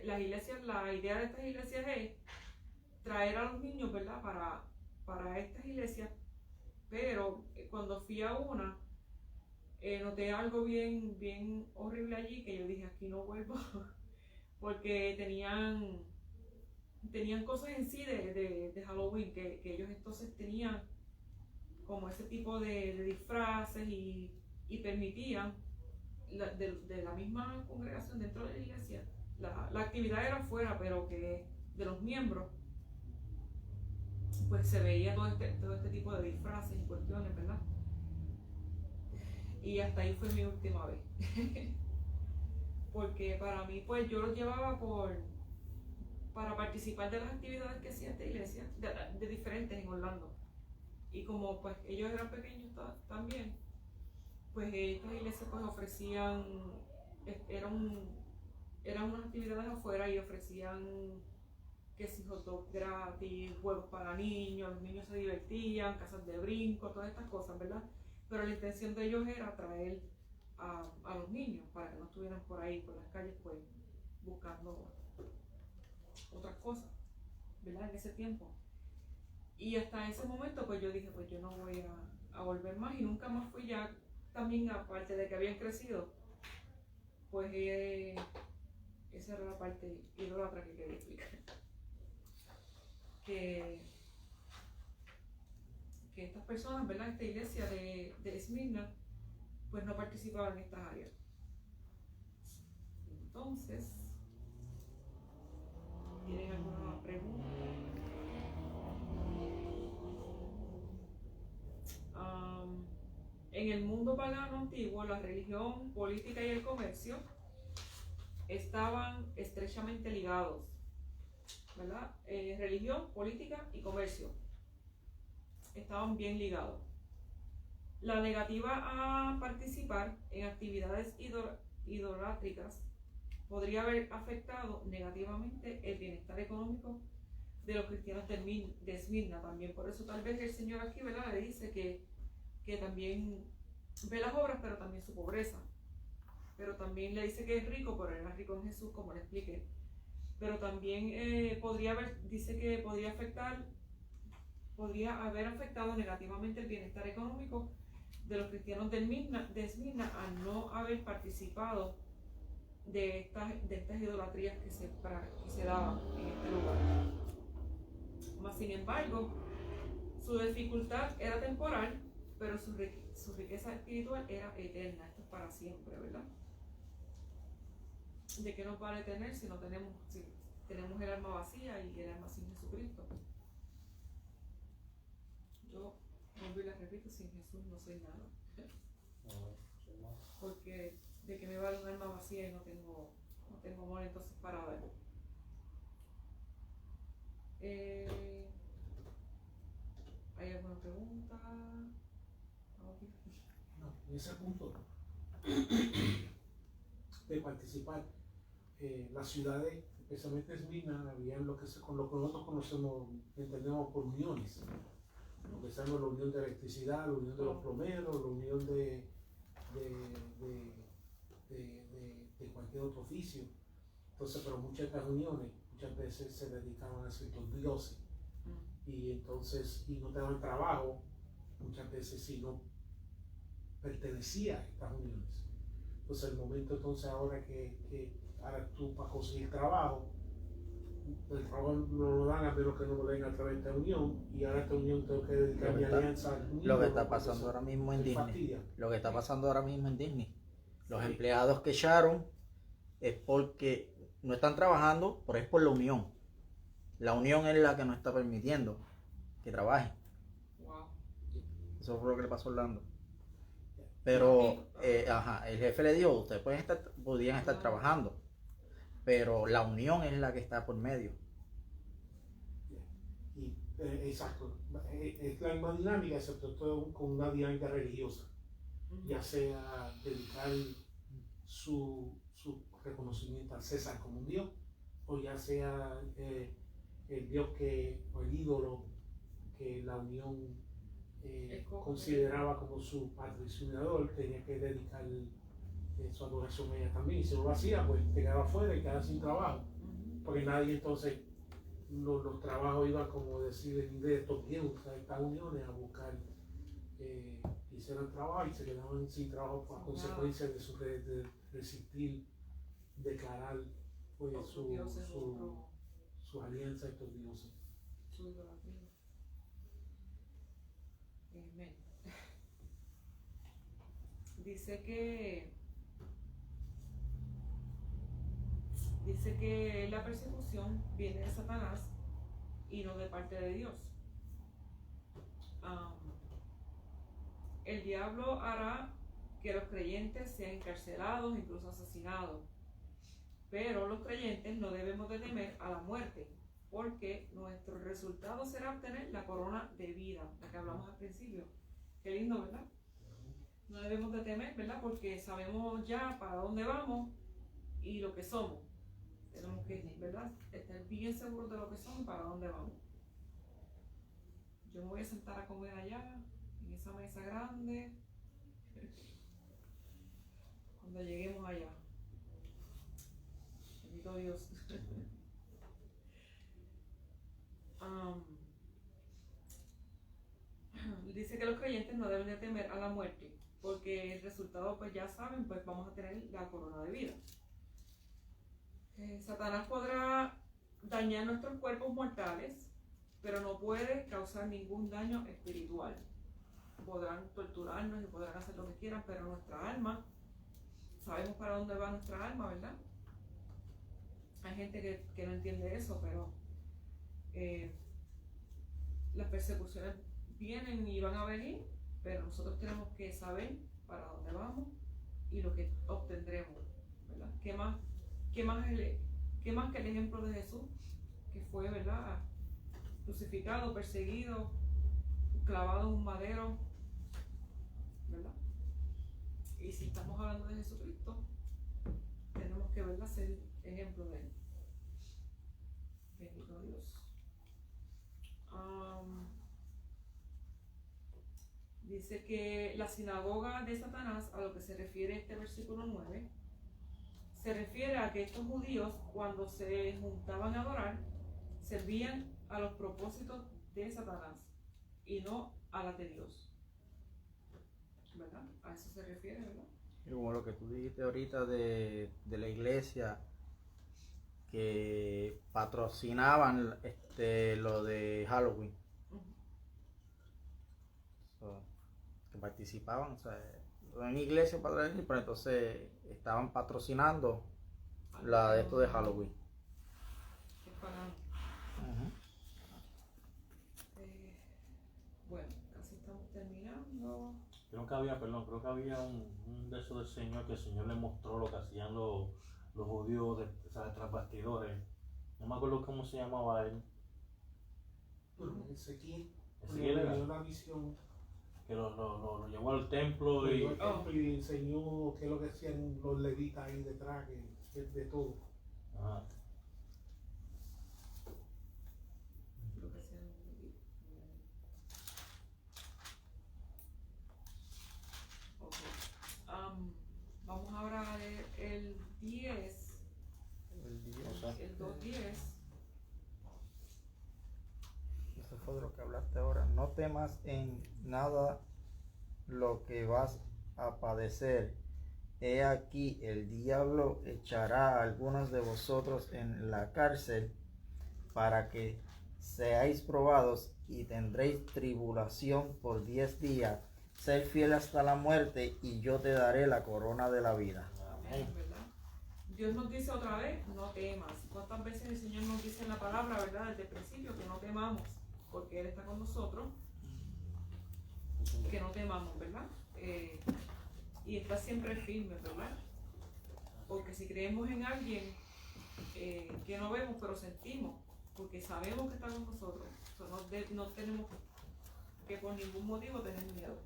la idea de estas iglesias es traer a los niños, ¿verdad? Para estas iglesias, pero cuando fui a una, noté algo bien horrible allí, que yo dije, aquí no vuelvo, porque tenían cosas en sí de Halloween, que ellos entonces tenían como ese tipo de disfraces y permitían de la misma congregación dentro de la iglesia, la actividad era afuera, pero que de los miembros pues se veía todo este tipo de disfraces y cuestiones, ¿verdad? Y hasta ahí fue mi última vez. Porque para mí, pues yo los llevaba para participar de las actividades que hacía esta iglesia, de diferentes en Orlando. Y como pues ellos eran pequeños también, pues estas iglesias pues ofrecían, eran unas actividades afuera y ofrecían que si hot dog gratis, juegos para niños, los niños se divertían, casas de brinco, todas estas cosas, ¿verdad? Pero la intención de ellos era atraer a los niños para que no estuvieran por ahí, por las calles, pues buscando otras cosas, ¿verdad? En ese tiempo. Y hasta ese momento pues yo dije, pues yo no voy a volver más, y nunca más fui. Ya también, aparte de que habían crecido, pues esa era la parte idólatra que quería explicar. Que estas personas, ¿verdad? Esta iglesia de Esmirna, pues no participaban en estas áreas. Entonces, ¿tienen alguna pregunta? En el mundo pagano antiguo, la religión, política y el comercio estaban estrechamente ligados, ¿verdad? Religión, política y comercio estaban bien ligados. La negativa a participar en actividades idolátricas podría haber afectado negativamente el bienestar económico de los cristianos de Esmirna también. Por eso tal vez el Señor aquí, ¿verdad?, le dice que también ve las obras, pero también su pobreza. Pero también le dice que es rico, pero era rico en Jesús, como le expliqué. Pero también dice que podría haber afectado negativamente el bienestar económico de los cristianos de Esmirna al no haber participado de estas idolatrías que se daban en este lugar. Mas, sin embargo, su dificultad era temporal, pero su riqueza espiritual era eterna. Esto es para siempre, ¿verdad? ¿De qué nos vale tener si tenemos el alma vacía y el alma sin Jesucristo? Yo vuelvo y les repito, sin Jesús no soy nada. Porque de que me vale un alma vacía y no tengo amor entonces para dar. ¿Hay alguna pregunta? No, en ese punto de participar, las ciudades, especialmente Esmirna, habían lo que nosotros conocemos, entendemos por uniones. Lo que sabemos, la unión de electricidad, la unión de los plomeros, la unión de cualquier otro oficio. Entonces, pero muchas de estas uniones muchas veces se dedicaban a ciertos dioses, y entonces, y no te daban trabajo, muchas veces si no pertenecía a estas uniones. Entonces el momento entonces ahora que ahora tú para conseguir trabajo, el trabajo no lo dan a menos que no lo den a través de esta unión, y ahora esta unión tengo que dedicar mi alianza. Lo que está pasando ahora mismo en Disney. Lo que está pasando ahora mismo en Disney. Los empleados que echaron es porque no están trabajando, pero es por la unión. La unión es la que no está permitiendo que trabajen. Wow. Eso fue lo que le pasó a Orlando. Pero el jefe le dijo, ustedes podían estar trabajando, pero la unión es la que está por medio. Exacto, es la misma dinámica, excepto todo con una dinámica religiosa, ya sea dedicar su reconocimiento al César como un dios, o ya sea el dios o el ídolo que la unión consideraba como su patrocinador, tenía que dedicar su adoración a ella también. Y si no lo hacía, pues te quedaba fuera y quedaba sin trabajo, porque nadie entonces, los trabajos iban, como decir en inglés, top deals, a estas uniones a buscar, hicieron trabajo y se quedaban sin trabajo a consecuencia de su resistir, declarar pues, su alianza a estos dioses. Amén. Dice que la persecución viene de Satanás y no de parte de Dios. El diablo hará que los creyentes sean encarcelados, incluso asesinados. Pero los creyentes no debemos de temer a la muerte, porque nuestro resultado será obtener la corona de vida, la que hablamos al principio. Qué lindo, ¿verdad? No debemos de temer, ¿verdad? Porque sabemos ya para dónde vamos y lo que somos. Tenemos que, ¿verdad?, estar bien seguros de lo que somos y para dónde vamos. Yo me voy a sentar a comer allá, en esa mesa grande, cuando lleguemos allá. Bendito Dios. Dice que los creyentes no deben de temer a la muerte, porque el resultado, pues ya saben, pues vamos a tener la corona de vida. Satanás podrá dañar nuestros cuerpos mortales, pero no puede causar ningún daño espiritual. Podrán torturarnos y podrán hacer lo que quieran, pero nuestra alma, sabemos para dónde va nuestra alma, ¿verdad? Hay gente que no entiende eso, pero las persecuciones vienen y van a venir, pero nosotros tenemos que saber para dónde vamos y lo que obtendremos, ¿verdad? ¿Qué más que el ejemplo de Jesús, que fue, ¿verdad?, crucificado, perseguido, clavado en un madero, ¿verdad? Y si estamos hablando de Jesucristo, tenemos que, ¿verdad?, ser ejemplo de él. Bendito Dios. Dice que la sinagoga de Satanás, a lo que se refiere este versículo 9, se refiere a que estos judíos, cuando se juntaban a adorar, servían a los propósitos de Satanás y no a la de Dios, ¿verdad? A eso se refiere, ¿verdad? Y como lo que tú dijiste ahorita de la iglesia, que patrocinaban lo de Halloween. So, que participaban, o sea, en iglesia pero entonces estaban patrocinando la de esto de Halloween. Es pagano. Bueno, casi estamos terminando. Creo que había un de esos del Señor, que el Señor le mostró lo que hacían los judíos tras bastidores. No me acuerdo cómo se llamaba él. Ezequiel era dio una visión. Que lo llevó al templo y... y enseñó qué es lo que hacían los levitas ahí detrás, que de todo. Ajá. Lo que sea. Okay. Vamos ahora a leer el 10. El 2:10. Eso fue de lo que hablaste ahora. No temas en nada lo que vas a padecer. He aquí, el diablo echará a algunos de vosotros en la cárcel para que seáis probados y tendréis tribulación por 10 días. Ser fiel hasta la muerte y yo te daré la corona de la vida. Amén, ¿verdad? Dios nos dice otra vez, no temas. ¿Cuántas veces el Señor nos dice en la palabra, verdad, desde el principio, que no temamos? Porque Él está con nosotros, que no temamos, ¿verdad? Y está siempre firme, ¿verdad? Porque si creemos en alguien que no vemos pero sentimos, porque sabemos que está con nosotros, no tenemos que por ningún motivo tener miedo.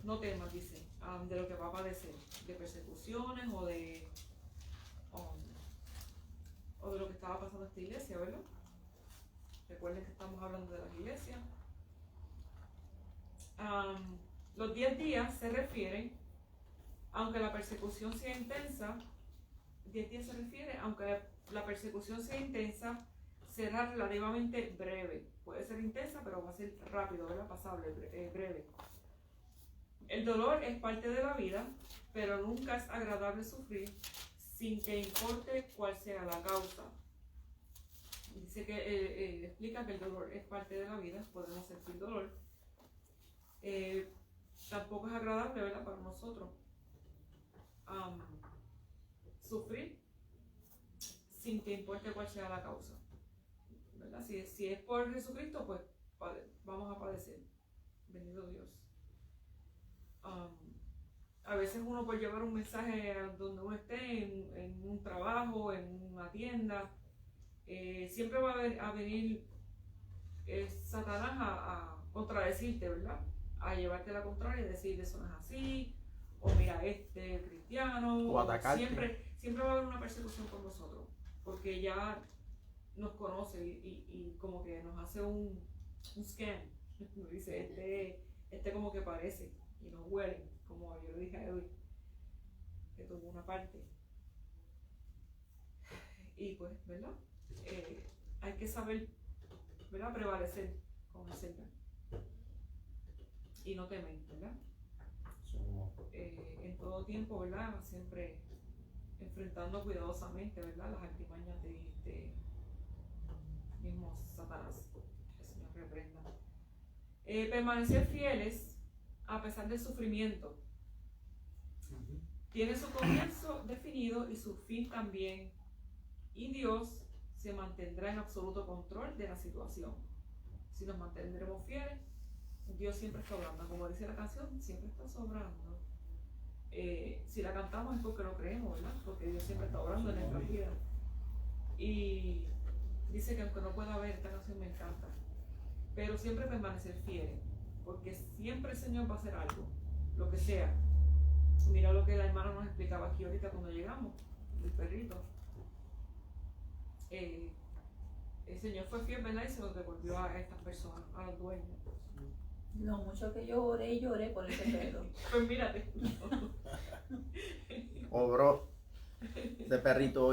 No temas, dice, de lo que va a padecer, de persecuciones o de lo que estaba pasando en esta iglesia, ¿verdad? Recuerden que estamos hablando de las iglesias. Los 10 días se refieren, aunque la persecución sea intensa, 10 días se refiere, aunque la persecución sea intensa, será relativamente breve. Puede ser intensa, pero va a ser rápido, ¿verdad? Pasable, breve. El dolor es parte de la vida, pero nunca es agradable sufrir sin que importe cuál sea la causa. Dice que explica que el dolor es parte de la vida, podemos sentir dolor. Tampoco es agradable, ¿verdad?, para nosotros sufrir sin que importe cuál sea la causa, ¿verdad? Si es por Jesucristo, pues vamos a padecer. Bendito Dios. A veces uno puede llevar un mensaje a donde uno esté, en un trabajo, en una tienda, siempre va a venir es Satanás a contradecirte, ¿verdad? A llevarte la contraria y decir eso no es así, o mira, cristiano, o atacarte. Siempre va a haber una persecución con nosotros, porque ya nos conoce y como que nos hace un scan, nos dice, como que parece, y nos huele, como yo le dije a Edwin, que tuvo una parte. Y pues, ¿verdad? Hay que saber, ¿verdad? Prevalecer con el Señor. Y no temer, ¿verdad? En todo tiempo, ¿verdad? Siempre enfrentando cuidadosamente, ¿verdad? Las artimañas de mismo Satanás. Que el Señor reprenda. Permanecer fieles a pesar del sufrimiento. Tiene su comienzo definido y su fin también. Y Dios se mantendrá en absoluto control de la situación. Si nos mantendremos fieles, Dios siempre está obrando. Como dice la canción, siempre está sobrando. Si la cantamos es porque lo creemos, ¿verdad? Porque Dios siempre está obrando en nuestra vida. Y dice que aunque no pueda ver, esta canción me encanta, pero siempre permanecer fieles, porque siempre el Señor va a hacer algo, lo que sea. Mira lo que la hermana nos explicaba aquí ahorita cuando llegamos, el perrito. El Señor fue fiel, ¿verdad? Y se lo devolvió a estas personas, a los dueños. Lo mucho que yo oré y lloré por ese perro. Pues mírate. Obró. Ese perrito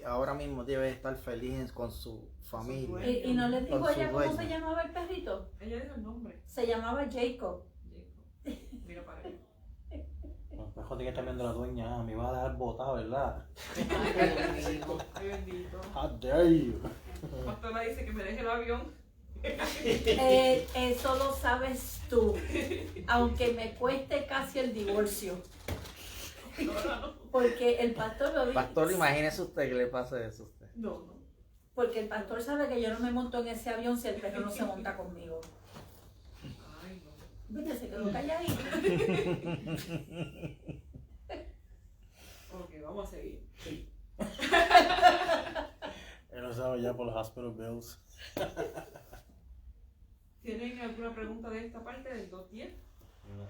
ahora mismo debe estar feliz con su familia. ¿Y no le digo Con a su ella cómo dueño. se llamaba el perrito? Ella dijo el nombre. Se llamaba Jacob. Mira para allá. Mejor de que estar viendo la dueña, me va a dejar botado, ¿verdad? Ay, bendito. How dare you. Pastora dice que me deje el avión. Eso lo sabes tú. Aunque me cueste casi el divorcio. Porque el pastor lo dice. Pastor, imagínese usted que le pase eso a usted. No. Porque el pastor sabe que yo no me monto en ese avión si el perro no se monta conmigo. Ay, no. Viste, se quedó calladito. Ok, vamos a seguir. Él lo sabe ya por los hospital bills. ¿Tienen alguna pregunta de esta parte del 2.10? No.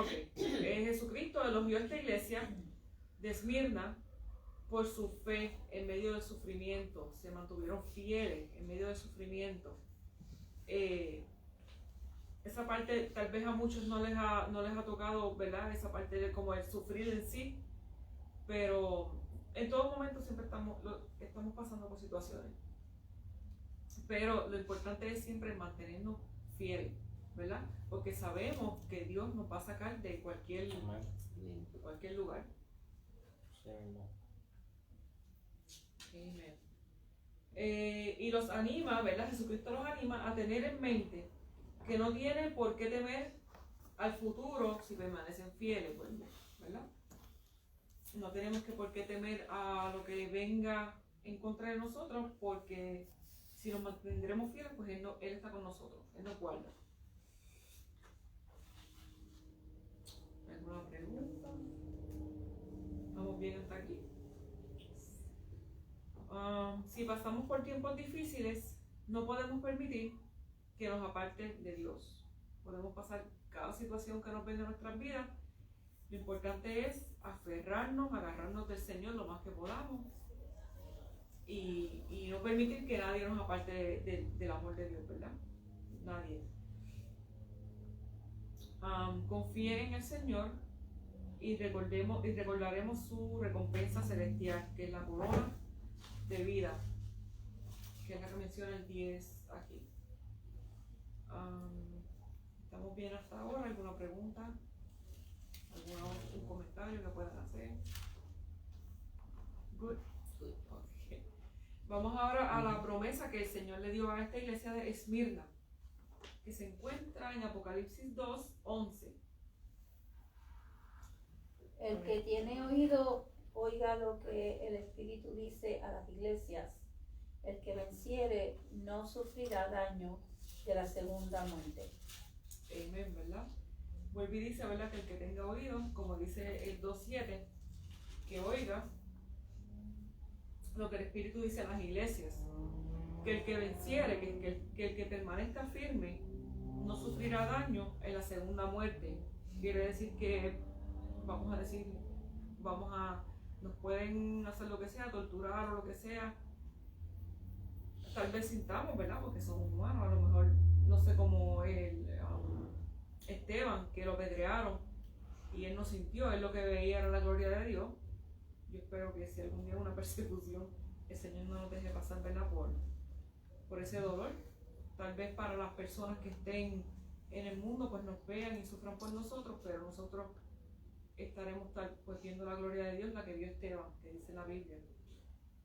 Ok. Jesucristo elogió a esta iglesia de Esmirna por su fe en medio del sufrimiento. Se mantuvieron fieles en medio del sufrimiento. Esa parte tal vez a muchos no les ha tocado, ¿verdad? Esa parte de como el sufrir en sí. Pero en todo momento siempre estamos pasando por situaciones. Pero lo importante es siempre mantenernos fieles, ¿verdad? Porque sabemos que Dios nos va a sacar de cualquier lugar. Sí, no. Amen. Y los anima, ¿verdad? Jesucristo los anima a tener en mente que no tienen por qué temer al futuro si permanecen fieles, ¿verdad? No tenemos por qué temer a lo que venga en contra de nosotros, porque si nos mantendremos fieles, pues Él está con nosotros, Él nos guarda. ¿Alguna pregunta? ¿Estamos bien hasta aquí? Si pasamos por tiempos difíciles, no podemos permitir que nos aparten de Dios. Podemos pasar cada situación que nos venga en nuestras vidas. Lo importante es agarrarnos del Señor lo más que podamos y no permitir que nadie nos aparte del amor de Dios, ¿verdad? Nadie. Confíen en el Señor y recordaremos su recompensa celestial, que es la corona de vida, que es la que menciona el 10 aquí. ¿Estamos bien hasta ahora? ¿Alguna pregunta? ¿Un comentario que puedan hacer? Good. Okay. Vamos ahora a la promesa que el Señor le dio a esta iglesia de Esmirna, que se encuentra en Apocalipsis 2:11. El que tiene oído, oiga lo que el Espíritu dice a las iglesias. El que venciere no sufrirá daño de la segunda muerte. Amén, ¿verdad? Vuelve y dice, ¿verdad? Que el que tenga oído, como dice el 2:7, que oiga lo que el Espíritu dice a las iglesias. que el que venciere, que el que permanezca firme, no sufrirá daño en la segunda muerte. Quiere decir que, nos pueden hacer lo que sea, torturar o lo que sea. Tal vez sintamos, ¿verdad? Porque somos humanos, a lo mejor, no sé, como Esteban, que lo apedrearon y él no sintió, él lo que veía era la gloria de Dios. Yo espero que si algún día hay una persecución, el Señor no nos deje pasar, ¿verdad? Por ese dolor. Tal vez para las personas que estén en el mundo, pues nos vean y sufran por nosotros, pero nosotros estaremos pues viendo la gloria de Dios, la que vio Esteban, que dice la Biblia.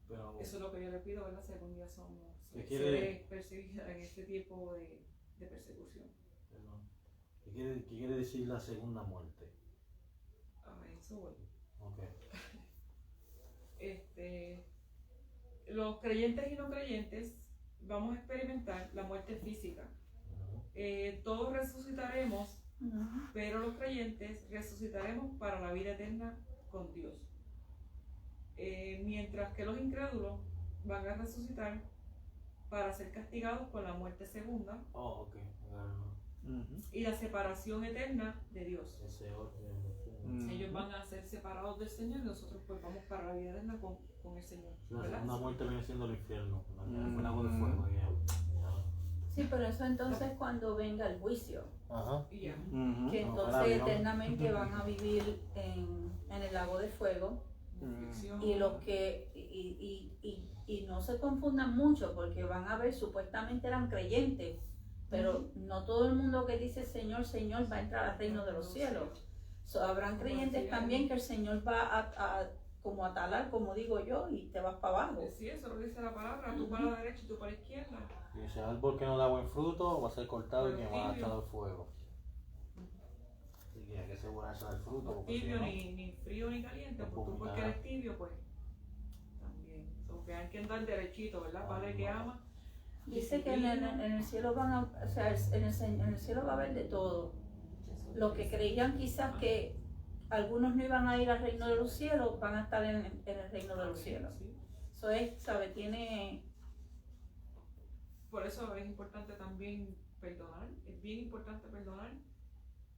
Pero eso es lo que yo le pido, ¿verdad? Si algún día somos perseguidas en este tipo de persecución. Perdón. ¿Qué quiere decir la segunda muerte? Eso voy. Okay. Los creyentes y no creyentes vamos a experimentar la muerte física. Todos resucitaremos, pero los creyentes resucitaremos para la vida eterna con Dios. Mientras que los incrédulos van a resucitar para ser castigados con la muerte segunda. Y la separación eterna de Dios. Ellos van a ser separados del Señor y nosotros pues vamos para la vida eterna con el Señor. La segunda muerte viene siendo el infierno, el lago de fuego. Sí, pero eso entonces cuando venga el juicio. Ajá. Que entonces eternamente van a vivir en el lago de fuego. Y los que y no se confundan mucho, porque van a ver, supuestamente eran creyentes, pero no todo el mundo que dice Señor, Señor va a entrar al reino de los cielos. Habrán creyentes también que el Señor va como a talar, como digo yo, y te vas para abajo. Sí, eso lo dice la palabra, tú para la derecha y tú para la izquierda. Y ese árbol que no da buen fruto va a ser cortado y que va a echar al fuego. Así que hay que asegurarse del fruto. No tibio, ni frío ni caliente, porque tú porque eres tibio, pues también. Porque hay que andar derechito, ¿verdad? Padre que ama. Dice que en el cielo en el cielo va a haber de todo. Los que creían quizás que algunos no iban a ir al reino de los cielos, van a estar en el reino de los cielos. Eso es, ¿sabe? Por eso es importante también perdonar, es bien importante perdonar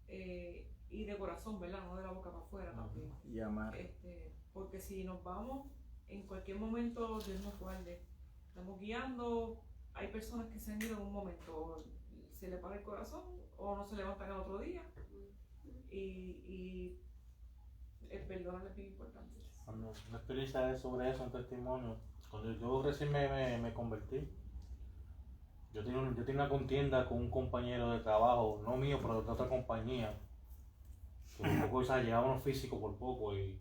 y de corazón, ¿verdad? No de la boca para afuera también. Y amar. Porque si nos vamos, en cualquier momento Dios nos guarde. Estamos guiando, hay personas que se han ido en un momento, se le para el corazón o no se levantan al otro día. Y el perdonar es bien importante. Cuando una experiencia sobre eso, un testimonio, cuando yo recién me convertí, yo tenía una contienda con un compañero de trabajo, no mío, pero de otra compañía, que un poco, llegábamos físico por poco, y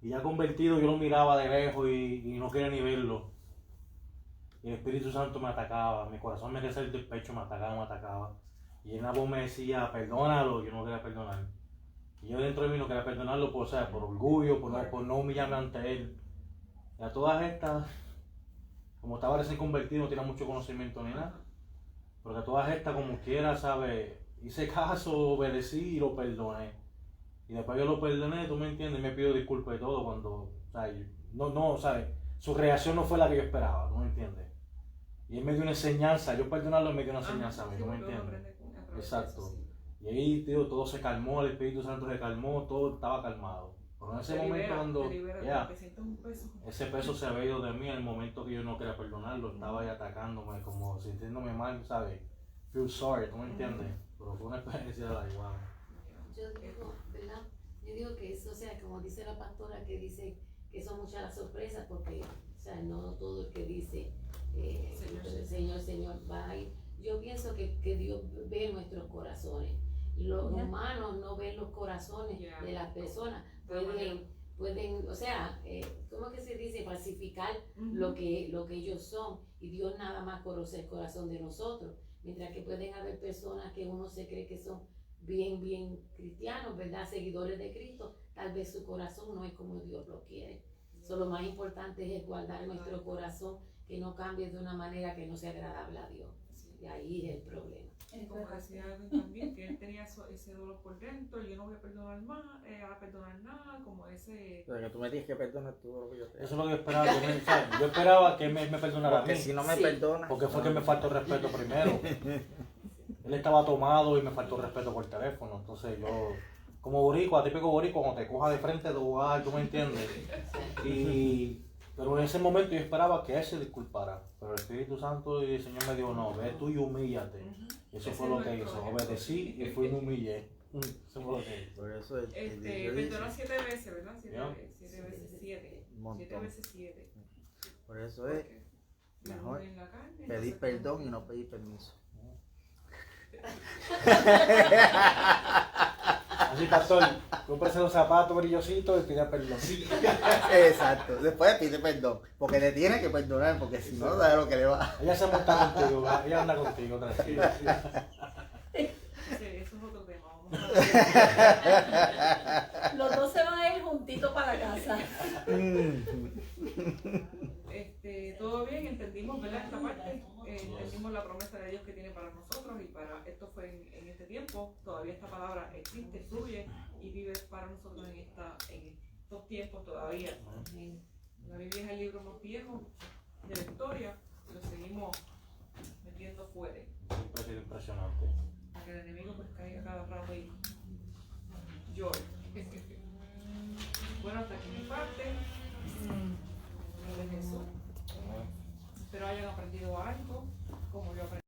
ya convertido yo lo miraba de lejos y no quería ni verlo. Y el Espíritu Santo me atacaba, mi corazón me quería salir del pecho, me atacaba. Y una voz me decía, perdónalo, yo no quería perdonar. Y yo dentro de mí no quería perdonarlo por orgullo, por no humillarme ante él. Y a todas estas, como estaba recién convertido, no tenía mucho conocimiento ni nada. Porque a todas estas, como quiera, ¿sabes? Hice caso, obedecí y lo perdoné. Y después yo lo perdoné, tú me entiendes, me pido disculpas y todo cuando, ¿sabes? ¿Sabes? Su reacción no fue la que yo esperaba, ¿tú me entiendes? Y él me dio una enseñanza, yo perdonarlo me dio una enseñanza a mí, ¿tú me entiendes? Exacto. Y ahí, tío, todo se calmó, el Espíritu Santo se calmó, todo estaba calmado. Pero en ese momento cuando ese peso se había ido de mí, en el momento que yo no quería perdonarlo, estaba ahí atacándome, como sintiéndome mal, ¿sabes? Feel sorry, ¿tú me entiendes? Pero fue una experiencia de la igual. Yo digo, ¿verdad? Yo digo que eso, o sea, como dice la pastora que dice que son muchas las sorpresas, porque, o sea, no todo el que dice Señor va a ir. Yo pienso que Dios ve nuestros corazones. Los humanos no ven los corazones de las personas. Pueden, o sea, ¿cómo que se dice? Falsificar lo que ellos son. Y Dios nada más conoce el corazón de nosotros. Mientras que pueden haber personas que uno se cree que son bien cristianos, ¿verdad? Seguidores de Cristo. Tal vez su corazón no es como Dios lo quiere. Lo más importante es guardar nuestro corazón, que no cambie de una manera que no sea agradable a Dios. Y ahí es el problema. Como decía Edwin también, que él tenía ese dolor por dentro, yo no voy a perdonar más, a perdonar nada, como ese... O sea, que tú me tienes que perdonar todo lo que yo te hago. Eso es lo que esperaba. Yo esperaba que me perdonara a Porque mí. si no me Sí. perdonas. Porque fue que me faltó el respeto primero. Él estaba tomado y me faltó el respeto por teléfono. Entonces yo, como boricua, típico boricua, cuando te coja de frente, tú me entiendes. Pero en ese momento yo esperaba que él se disculpara. Pero el Espíritu Santo y el Señor me dijo, no, ve tú y humíllate. Eso fue lo que hizo. Obedecí y fui y me humillé. Eso fue lo que hizo. Por eso el Dios Perdona dice, 7 veces, ¿verdad? 7 Ya. veces 7. Un montón. 7 veces 7. por eso es mejor pedir perdón y no pedir permiso. Así, pastor, cómprese los zapatos brillositos y pida perdón. Exacto, después pide perdón, porque te tiene que perdonar, porque si no, sabes lo que le va. Ella se monta contigo, ¿verdad? Ella anda contigo, tranquila. Sí, eso es otro tema. Vamos a Los dos se van a ir juntitos para la casa. todo bien, entendimos, ¿verdad? Esta parte, entendimos la promesa de Dios que tiene para nosotros y para esto fue en este tiempo. Todavía esta palabra existe, fluye y vive para nosotros en estos tiempos todavía. La Biblia es el libro más viejo de la historia y lo seguimos metiendo fuera. Siempre ha sido impresionante. Para que el enemigo pues caiga cada rato y llore. Bueno, hasta aquí mi parte. Lo de Jesús. Espero hayan aprendido algo, como yo aprendí.